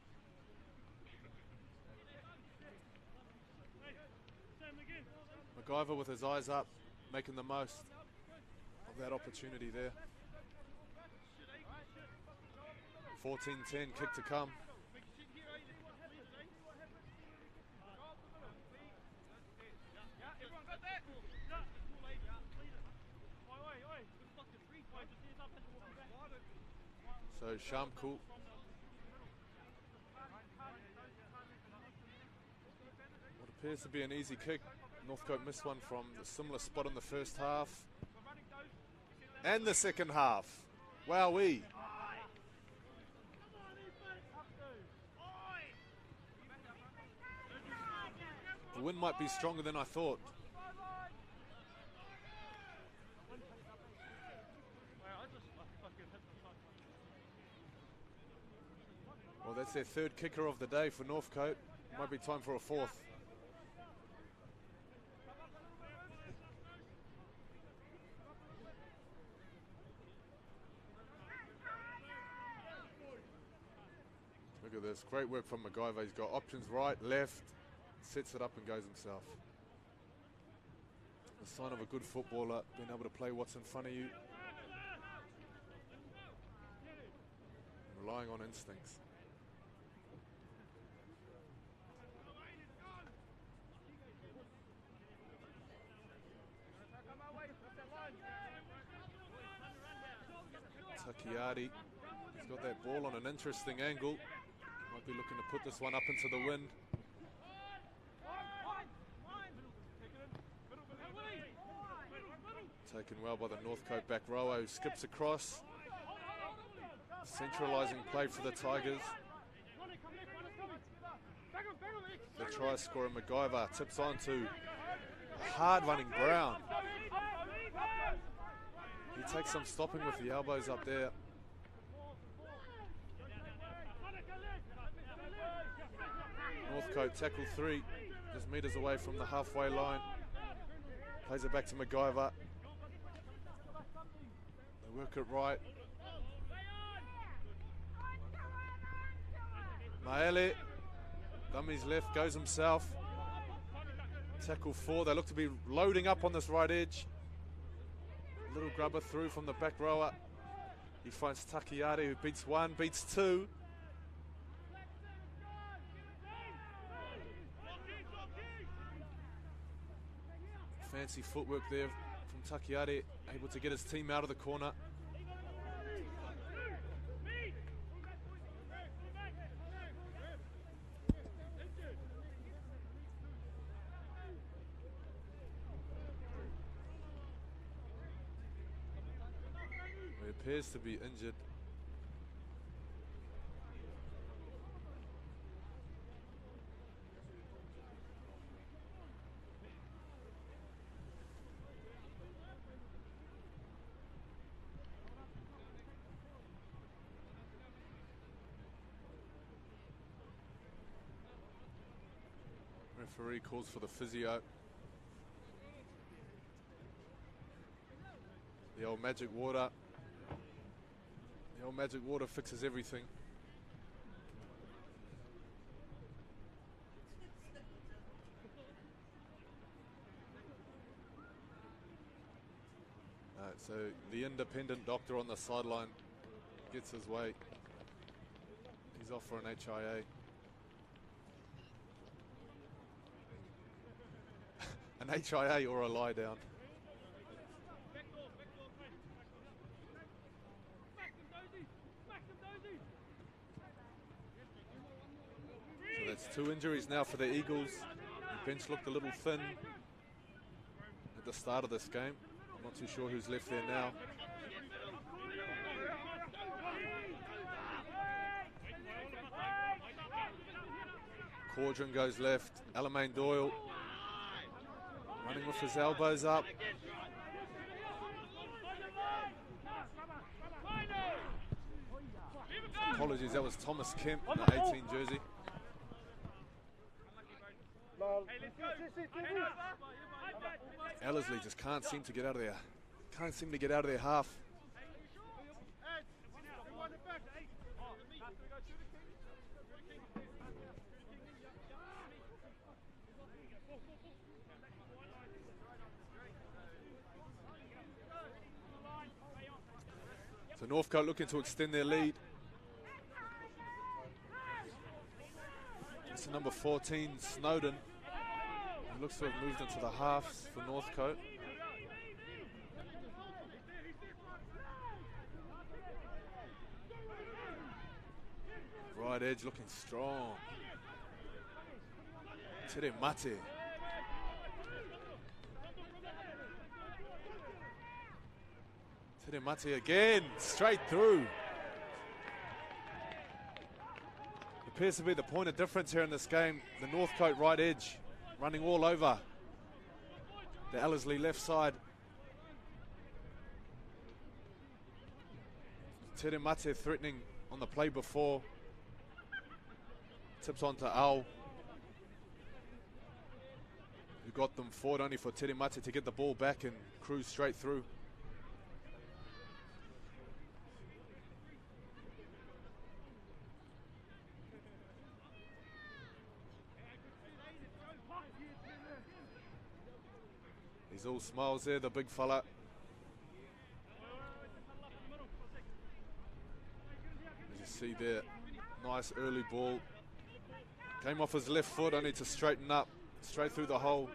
Speaker 1: MacGyver with his eyes up, making the most of that opportunity there. 14-10, kick to come. So Shamkul. What appears to be an easy kick. Northcote missed one from a similar spot in the first half. And the second half. Wowee. The wind might be stronger than I thought. Well, that's their third kicker of the day for Northcote. Might be time for a fourth. Look at this, great work from MacGyver. He's got options right, left, sets it up and goes himself. A sign of a good footballer, being able to play what's in front of you. Relying on instincts. Takiari, he's got that ball on an interesting angle. Might be looking to put this one up into the wind. Taken well by the Northcote back rower, who skips across. Centralising play for the Tigers. The try scorer MacGyver tips on to hard running Brown. He takes some stopping with the elbows up there. Northcote tackle 3, just metres away from the halfway line. Plays it back to MacGyver. They work it right. Maele, dummies left, goes himself. Tackle 4, they look to be loading up on this right edge. Little grubber through from the back rower. He finds Takiari, who beats 1, beats 2. Fancy footwork there from Takiari, able to get his team out of the corner. He appears to be injured. Referee calls for the physio. The old magic water. The old magic water fixes everything. So the independent doctor on the sideline gets his way. He's off for an HIA. An HIA or a lie down. So that's 2 injuries now for the Eagles. The bench looked a little thin at the start of this game. I'm not too sure who's left there now. Caudron goes left. Alamein Doyle running with his elbows up. Apologies, that was Thomas Kemp in the 18 jersey. Ellerslie just can't seem to get out of there. Can't seem to get out of their half. So Northcote looking to extend their lead. It's number 14, Snowden. He looks to have moved into the halves for Northcote. Right edge looking strong. Tere Mate. Tere Mate again, straight through. Appears to be the point of difference here in this game. The Northcote right edge running all over the Ellerslie left side. Tere Mate threatening on the play before. Tips on to Al, who got them forward, only for Tere Mate to get the ball back and cruise straight through. He's all smiles there, the big fella. As you see there, nice early ball. Came off his left foot, only to straighten up, straight through the hole.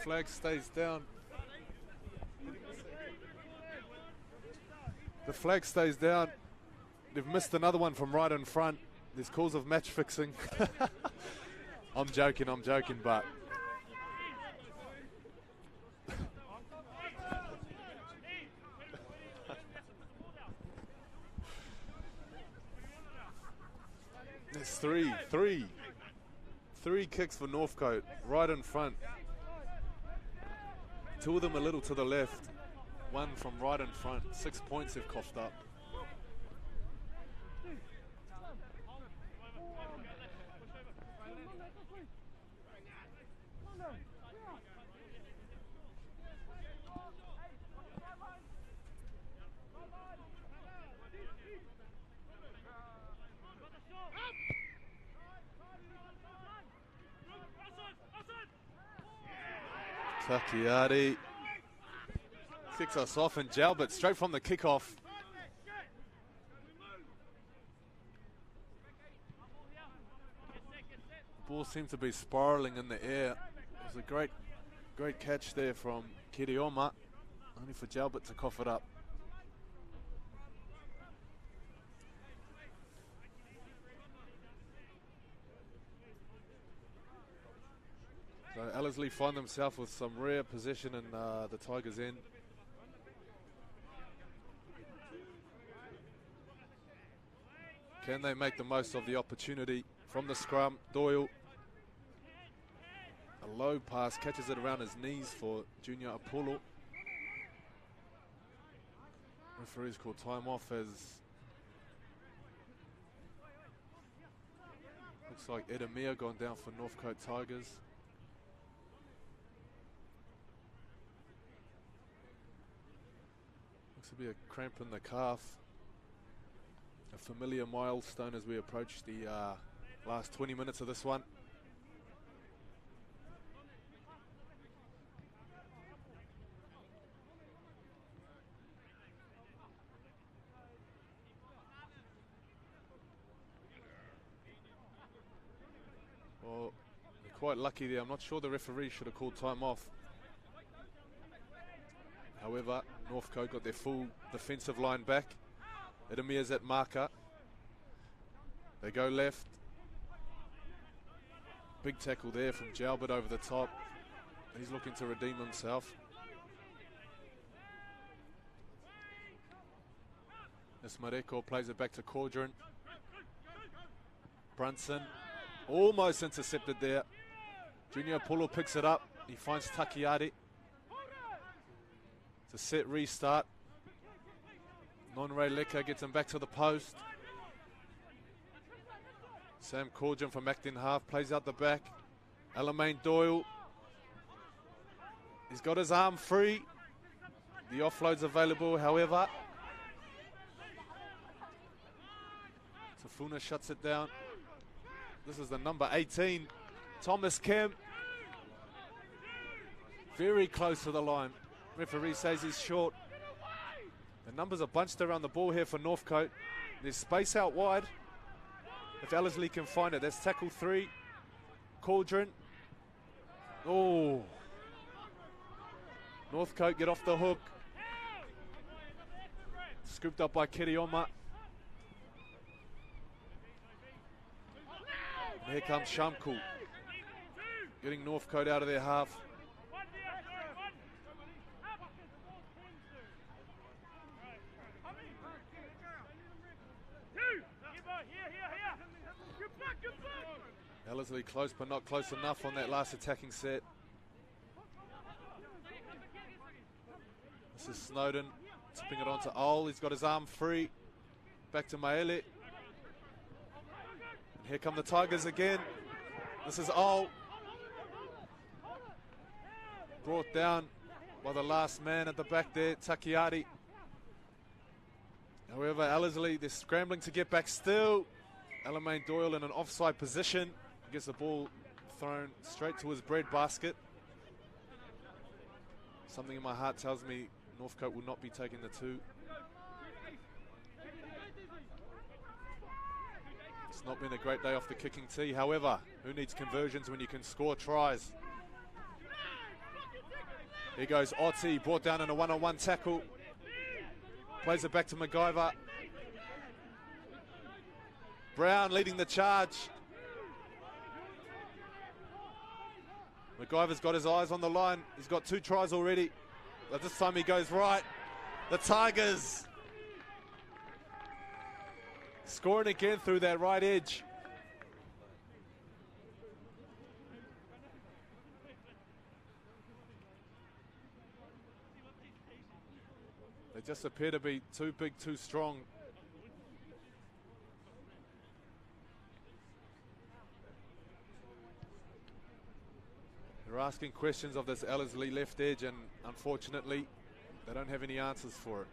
Speaker 1: flag stays down. The flag stays down. They've missed another one from right in front. There's calls of match fixing. I'm joking, but there's three kicks for Northcote right in front. Two of them a little to the left, one from right in front. 6 points they've coughed up. Takiati kicks us off, and Jalbert straight from the kickoff. Ball seemed to be spiraling in the air. It was a great catch there from Kirioma, only for Jalbert to cough it up. So Ellerslie find themselves with some rare possession in the Tigers' end. Can they make the most of the opportunity from the scrum? Doyle, a low pass, catches it around his knees for Junior Apollo. Referees call time off as looks like Edamir gone down for Northcote Tigers. Looks to be a cramp in the calf. A familiar milestone as we approach the last 20 minutes of this one. Well, they're quite lucky there. I'm not sure the referee should have called time off. However, Northcote got their full defensive line back. Edamir's at marker. They go left. Big tackle there from Jalbert over the top. He's looking to redeem himself. Esmareko plays it back to Cordron. Brunson almost intercepted there. Junior Apollo picks it up. He finds Takiati. It's a set restart. Non-Ray Leka gets him back to the post. Sam Cordron from acting half plays out the back. Alamain Doyle. He's got his arm free. The offload's available, however. Tafuna shuts it down. This is the number 18, Thomas Kemp. Very close to the line. Referee says he's short. The numbers are bunched around the ball here for Northcote. There's space out wide. If Ellerslie can find it, that's tackle 3. Cauldron. Oh. Northcote get off the hook. Scooped up by Kirioma. And here comes Shamkul. Getting Northcote out of their half. Ellerslie close but not close enough on that last attacking set. This is Snowden tipping it onto Ol. He's got his arm free. Back to Maele. And here come the Tigers again. This is Ol. Brought down by the last man at the back there, Takiati. However, Ellerslie, they're scrambling to get back still. Alamain Doyle in an offside position. Gets the ball thrown straight to his bread basket. Something in my heart tells me Northcote will not be taking the 2. It's not been a great day off the kicking tee. However, who needs conversions when you can score tries? Here goes Otti, brought down in a one-on-one tackle. Plays it back to MacGyver. Brown leading the charge. MacGyver's got his eyes on the line. He's got 2 tries already. But this time he goes right. The Tigers scoring again through that right edge. They just appear to be too big, too strong. They're asking questions of this Ellerslie left edge, and unfortunately, they don't have any answers for it.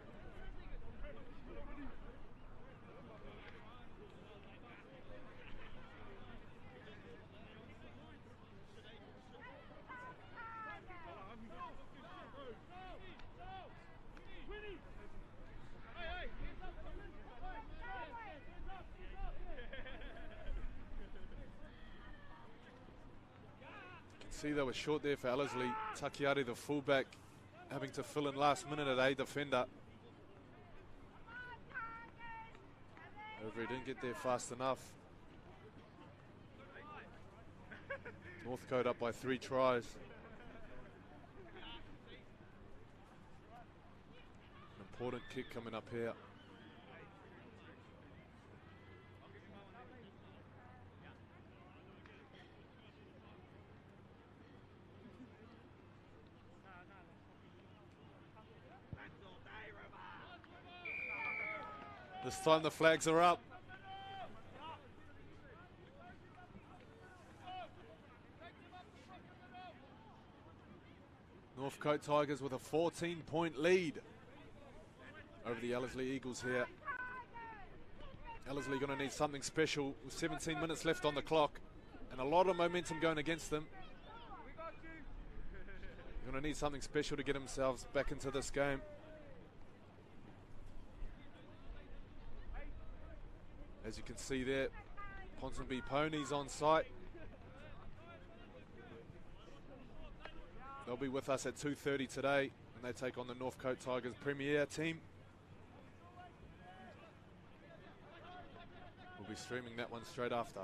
Speaker 1: See, they were short there for Ellerslie. Takiari, the fullback, having to fill in last minute at A defender. However, he didn't get there fast enough. Northcote up by 3 tries. An important kick coming up here. This time the flags are up. Northcote Tigers with a 14-point lead over the Ellerslie Eagles here. Ellerslie going to need something special with 17 minutes left on the clock and a lot of momentum going against them. They're going to need something special to get themselves back into this game. As you can see there, Ponsonby Ponies on site. They'll be with us at 2:30 today when they take on the Northcote Tigers Premier team. We'll be streaming that one straight after.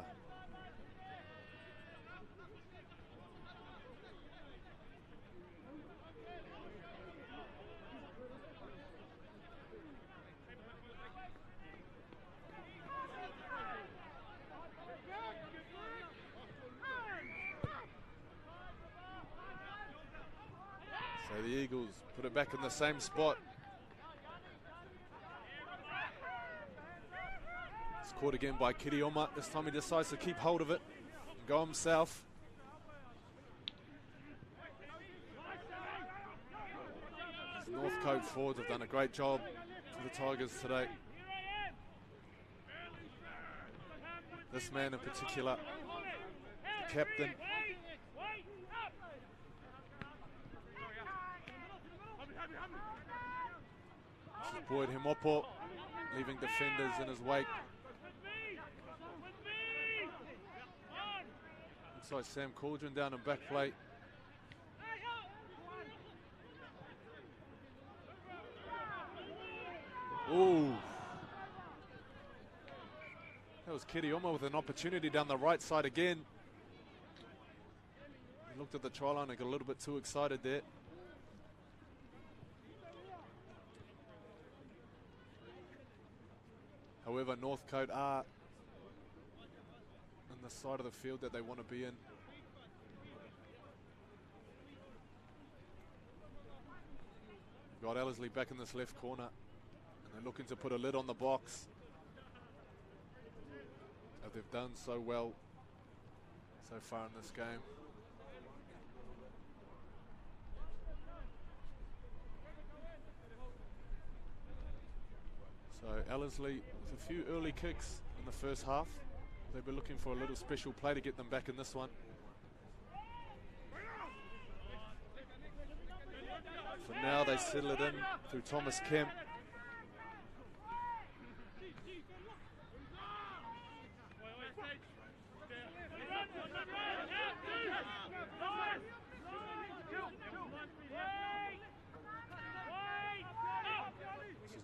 Speaker 1: So the Eagles put it back in the same spot. It's caught again by Kirioma. This time he decides to keep hold of it and go himself. These Northcote forwards have done a great job for the Tigers today. This man in particular, the captain. This is Boyd Himopo, leaving defenders in his wake. Looks like Sam Cauldron down in back plate. Ooh. That was Kirioma with an opportunity down the right side again. He looked at the try line and got a little bit too excited there. However, Northcote are on the side of the field that they want to be in. Got Ellerslie back in this left corner, and they're looking to put a lid on the box. As they've done so well so far in this game. So Ellerslie with a few early kicks in the first half. They'll be looking for a little special play to get them back in this one. For now they settle it in through Thomas Kemp.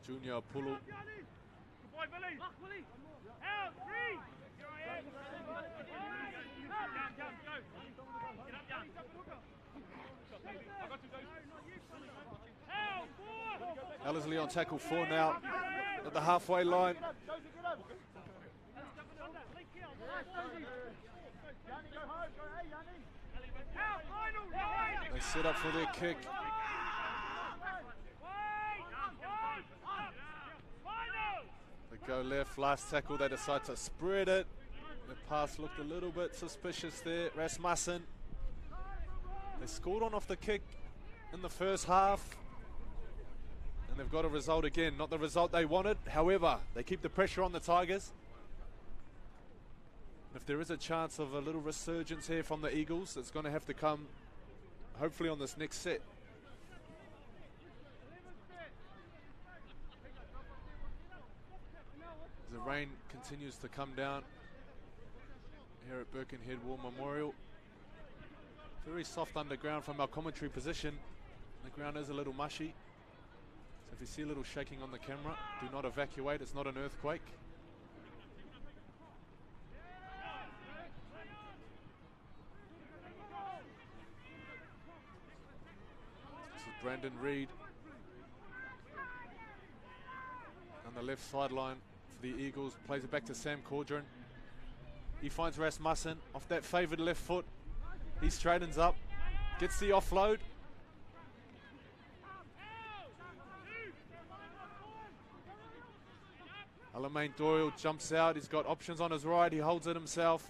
Speaker 1: Junior Pulu. Ellerslie on tackle 4 now at the halfway line. They set up for their kick. They go left, last tackle, they decide to spread it. The pass looked a little bit suspicious there. Rasmussen. They scored on off the kick in the first half. And they've got a result again. Not the result they wanted. However, they keep the pressure on the Tigers. If there is a chance of a little resurgence here from the Eagles, it's going to have to come hopefully on this next set. As the rain continues to come down here at Birkenhead War Memorial. Very soft underground from our commentary position. The ground is a little mushy. So if you see a little shaking on the camera, do not evacuate, it's not an earthquake. This is Brandon Reed on the left sideline for the Eagles, plays it back to Sam Cordron. He finds Rasmussen off that favoured left foot. He straightens up, gets the offload. Alemain Doyle jumps out, he's got options on his right, he holds it himself.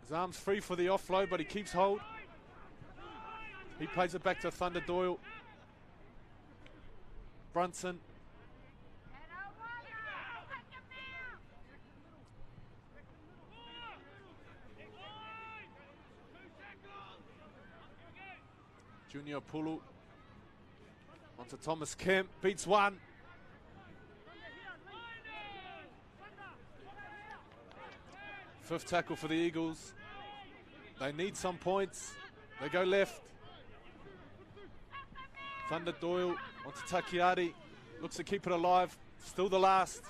Speaker 1: His arm's free for the offload, but he keeps hold. He plays it back to Thunder Doyle. Brunson. Junior Pulu onto Thomas Kemp, beats one. Fifth tackle for the Eagles. They need some points. They go left. Thunder Doyle onto Takiari. Looks to keep it alive. Still the last.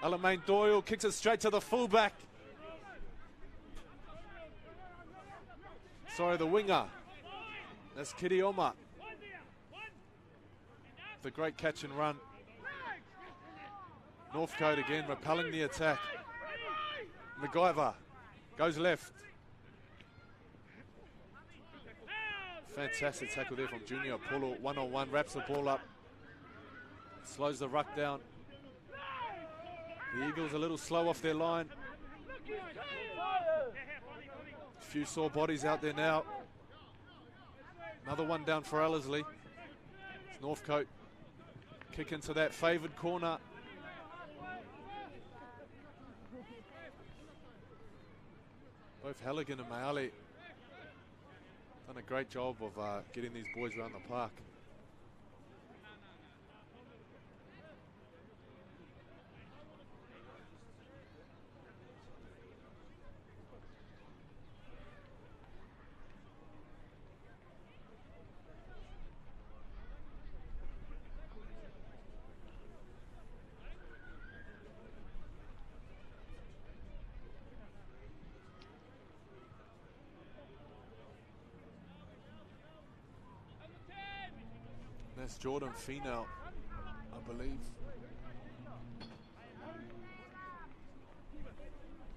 Speaker 1: Alemain Doyle kicks it straight to the fullback. Sorry, the winger. That's Kirioma. The great catch and run. Northcote again repelling the attack. MacGyver goes left. Fantastic tackle there from Junior Pulu. One-on-one, wraps the ball up. Slows the ruck down. The Eagles a little slow off their line. A few sore bodies out there now. Another one down for Ellerslie. It's Northcote. Kick into that favoured corner. Both Halligan and Mayali done a great job of getting these boys around the park. That's Jordan Finau, I believe.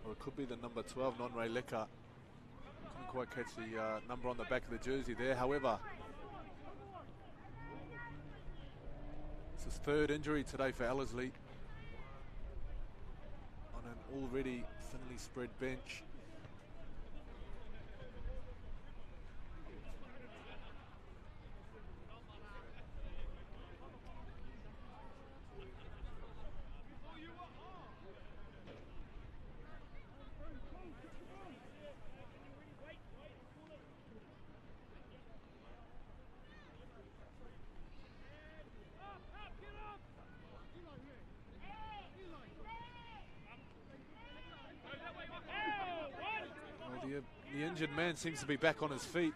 Speaker 1: Or it could be the number 12, Non-Ray Leka. Couldn't quite catch the number on the back of the jersey there. However, it's his third injury today for Ellerslie on an already thinly spread bench. The injured man seems to be back on his feet.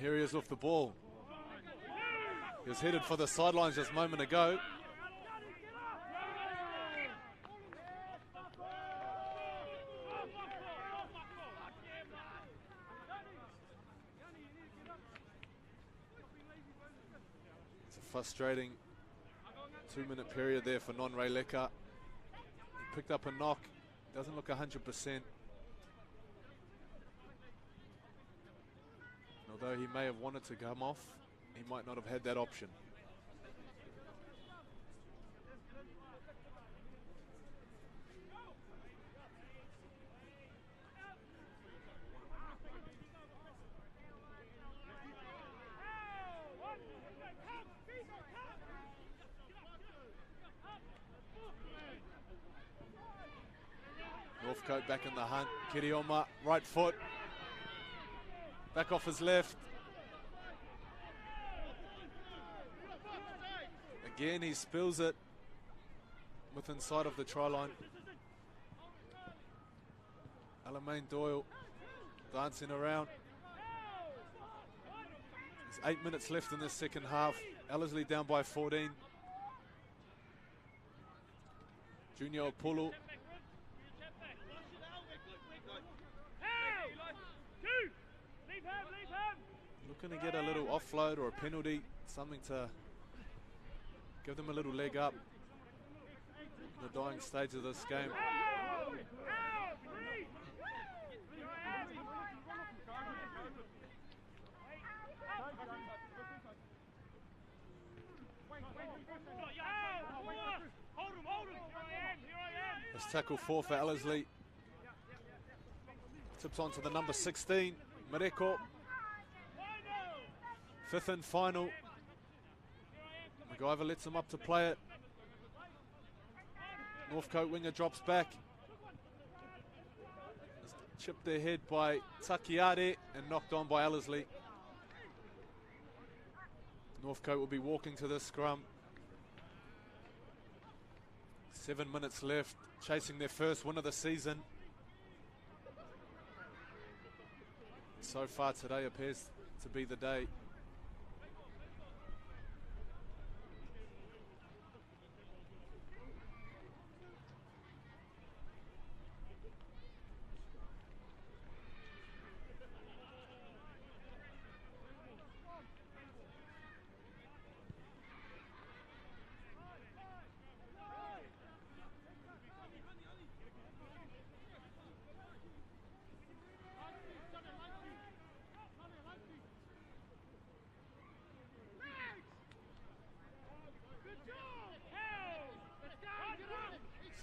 Speaker 1: Here he is with the ball. He was headed for the sidelines just a moment ago. It's a frustrating 2-minute period there for Non-Ray Leka. He picked up a knock. Doesn't look 100%. Although he may have wanted to come off, he might not have had that option. Northcote back in the hunt. Kirioma, right foot. Back off his left. Again, he spills it within sight of the try line. Alamein Doyle dancing around. There's 8 minutes left in this second half. Ellerslie down by 14. Junior Opulu. Looking to get a little offload or a penalty, something to give them a little leg up in the dying stage of this game. Let's tackle 4 for Ellerslie. Tips on to the number 16, Mareko. 5th and final. MacGyver lets him up to play it. Northcote winger drops back. It's chipped their head by Takiade and knocked on by Ellerslie. Northcote will be walking to this scrum. 7 minutes left, chasing their first win of the season. So far today appears to be the day.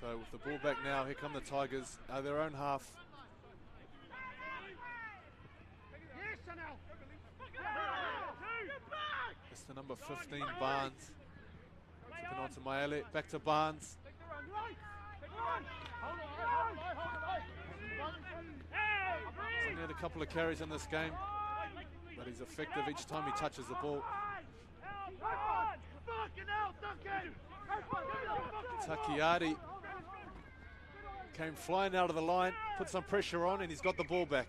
Speaker 1: So with the ball back now, here come the Tigers, their own half. It's the number 15, Barnes. Tipping on to Maele, back to Barnes. He's only had a couple of carries in this game, but he's effective each time he touches the ball. Takiadi came flying out of the line, put some pressure on, and he's got the ball back.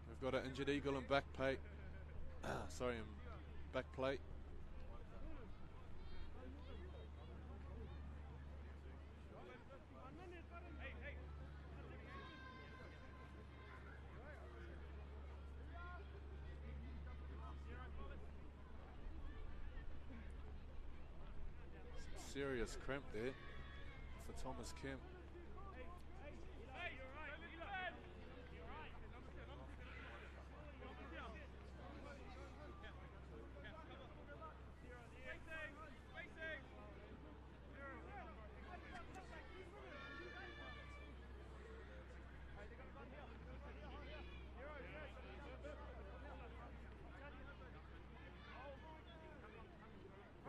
Speaker 1: We've got an injured eagle and back plate. Sorry, back plate. Serious cramp there for Thomas Kim.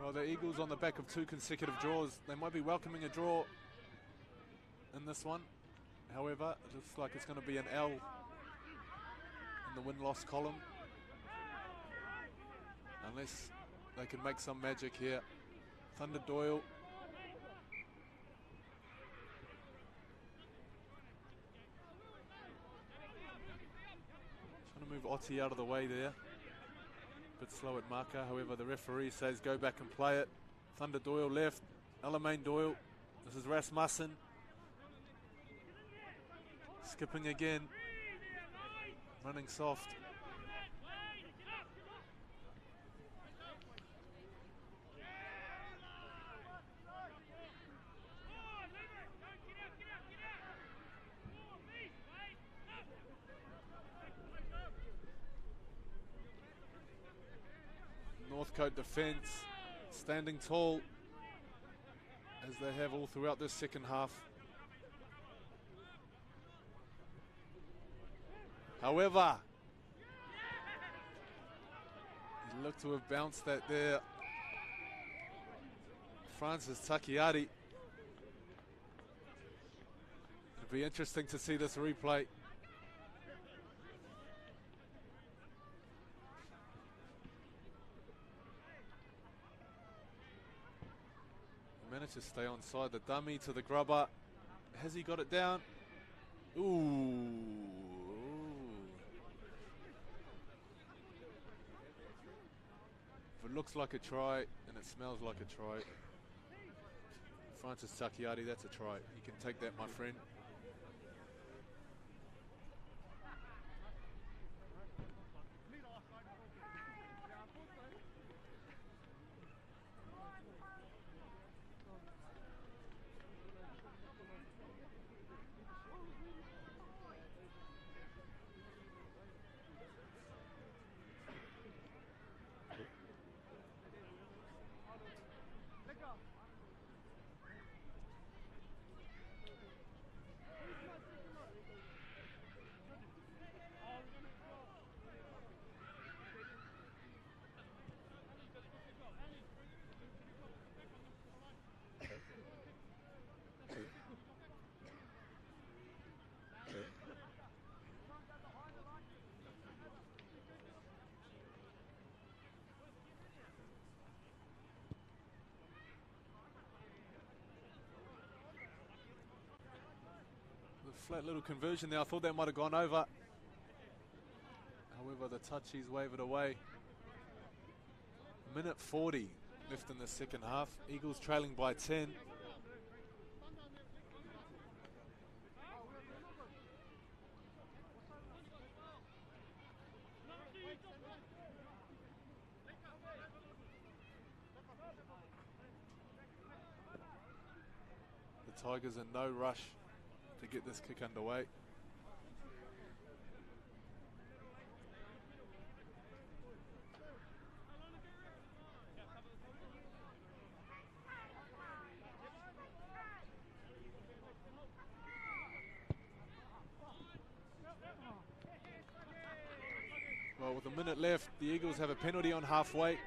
Speaker 1: Well, the Eagles on the back of 2 consecutive draws. They might be welcoming a draw in this one. However, it looks like it's going to be an L in the win-loss column. Unless they can make some magic here. Thunder Doyle. Otti out of the way there. Bit slow at marker, however the referee says go back and play it. Thunder Doyle left, Ellerslie Doyle. This is Rasmussen. Skipping again. Running soft. Northcote defence standing tall as they have all throughout this second half. However, he looked to have bounced that there. Francis Takiari. It'll be interesting to see this replay. Managed to stay on side. The dummy to the grubber. Has he got it down? Ooh. If it looks like a try and it smells like a try, Francis Takiari, that's a try. You can take that, my friend. Flat little conversion there. I thought that might have gone over. However, the touchies wave it away. Minute 40 left in the second half. Eagles trailing by 10. The Tigers in no rush to get this kick underway. Well, with a minute left, the Eagles have a penalty on halfway.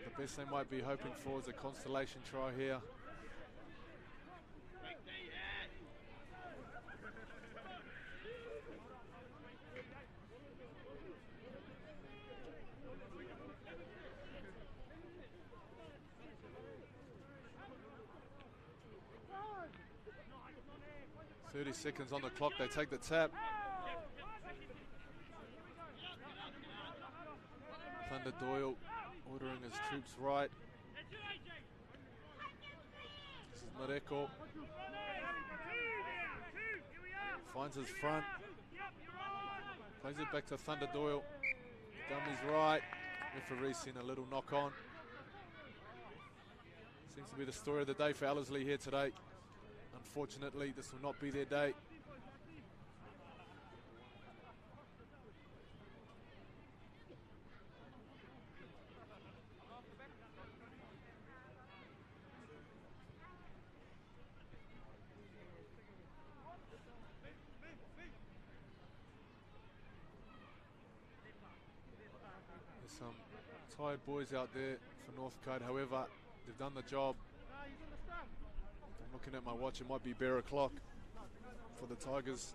Speaker 1: The best they might be hoping for is a consolation try here. .30 seconds on the clock, they take the tap. Thunder Doyle ordering his troops right. This is Mareko. Finds his front. Plays it back to Thunder Doyle. Dummy's right. Referee's seen a little knock on. Seems to be the story of the day for Ellerslie here today. Unfortunately, this will not be their day. There's some tired boys out there for Northcote. However, they've done the job. I'm looking at my watch, it might be bare o'clock for the Tigers.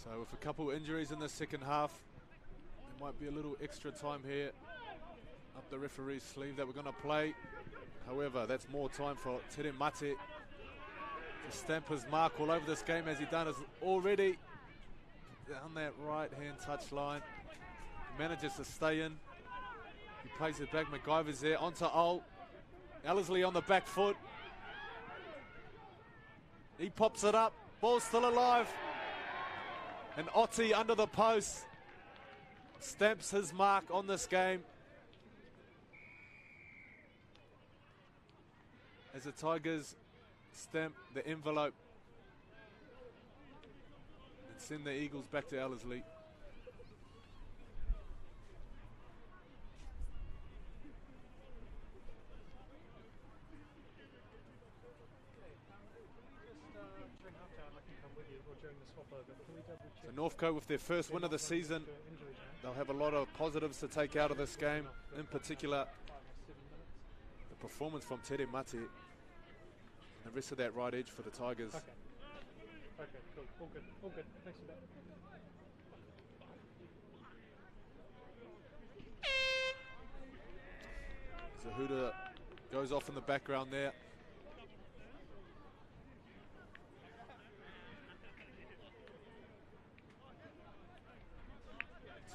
Speaker 1: So with a couple injuries in the second half, Might be a little extra time here up the referee's sleeve that we're going to play. However, that's more time for Tere Mate to stamp his mark all over this game, as he done is already down that right-hand touch line. He manages to stay in. He plays it back. MacGyver's there onto Ol. Ellerslie on the back foot. He pops it up. Ball's still alive. And Otti under the post stamps his mark on this game, as the Tigers stamp the envelope and send the Eagles back to Ellerslie. So Northcote with their first win of the season. They'll have a lot of positives to take out of this game, in particular the performance from Tere Mate and the rest of that right edge for the Tigers.
Speaker 3: Okay, cool. All good. Thanks for that.
Speaker 1: Zahuda goes off in the background there.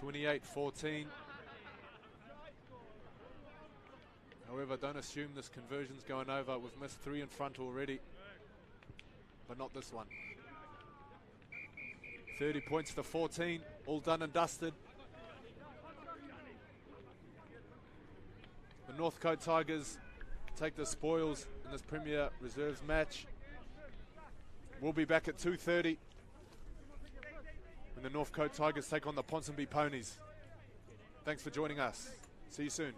Speaker 1: (28-14). However, don't assume this conversion's going over. We've missed 3 in front already, but not this one. 30 points to 14, all done and dusted. The Northcote Tigers take the spoils in this Premier Reserves match. We'll be back at 2:30 when the Northcote Tigers take on the Ponsonby Ponies. Thanks for joining us. See you soon.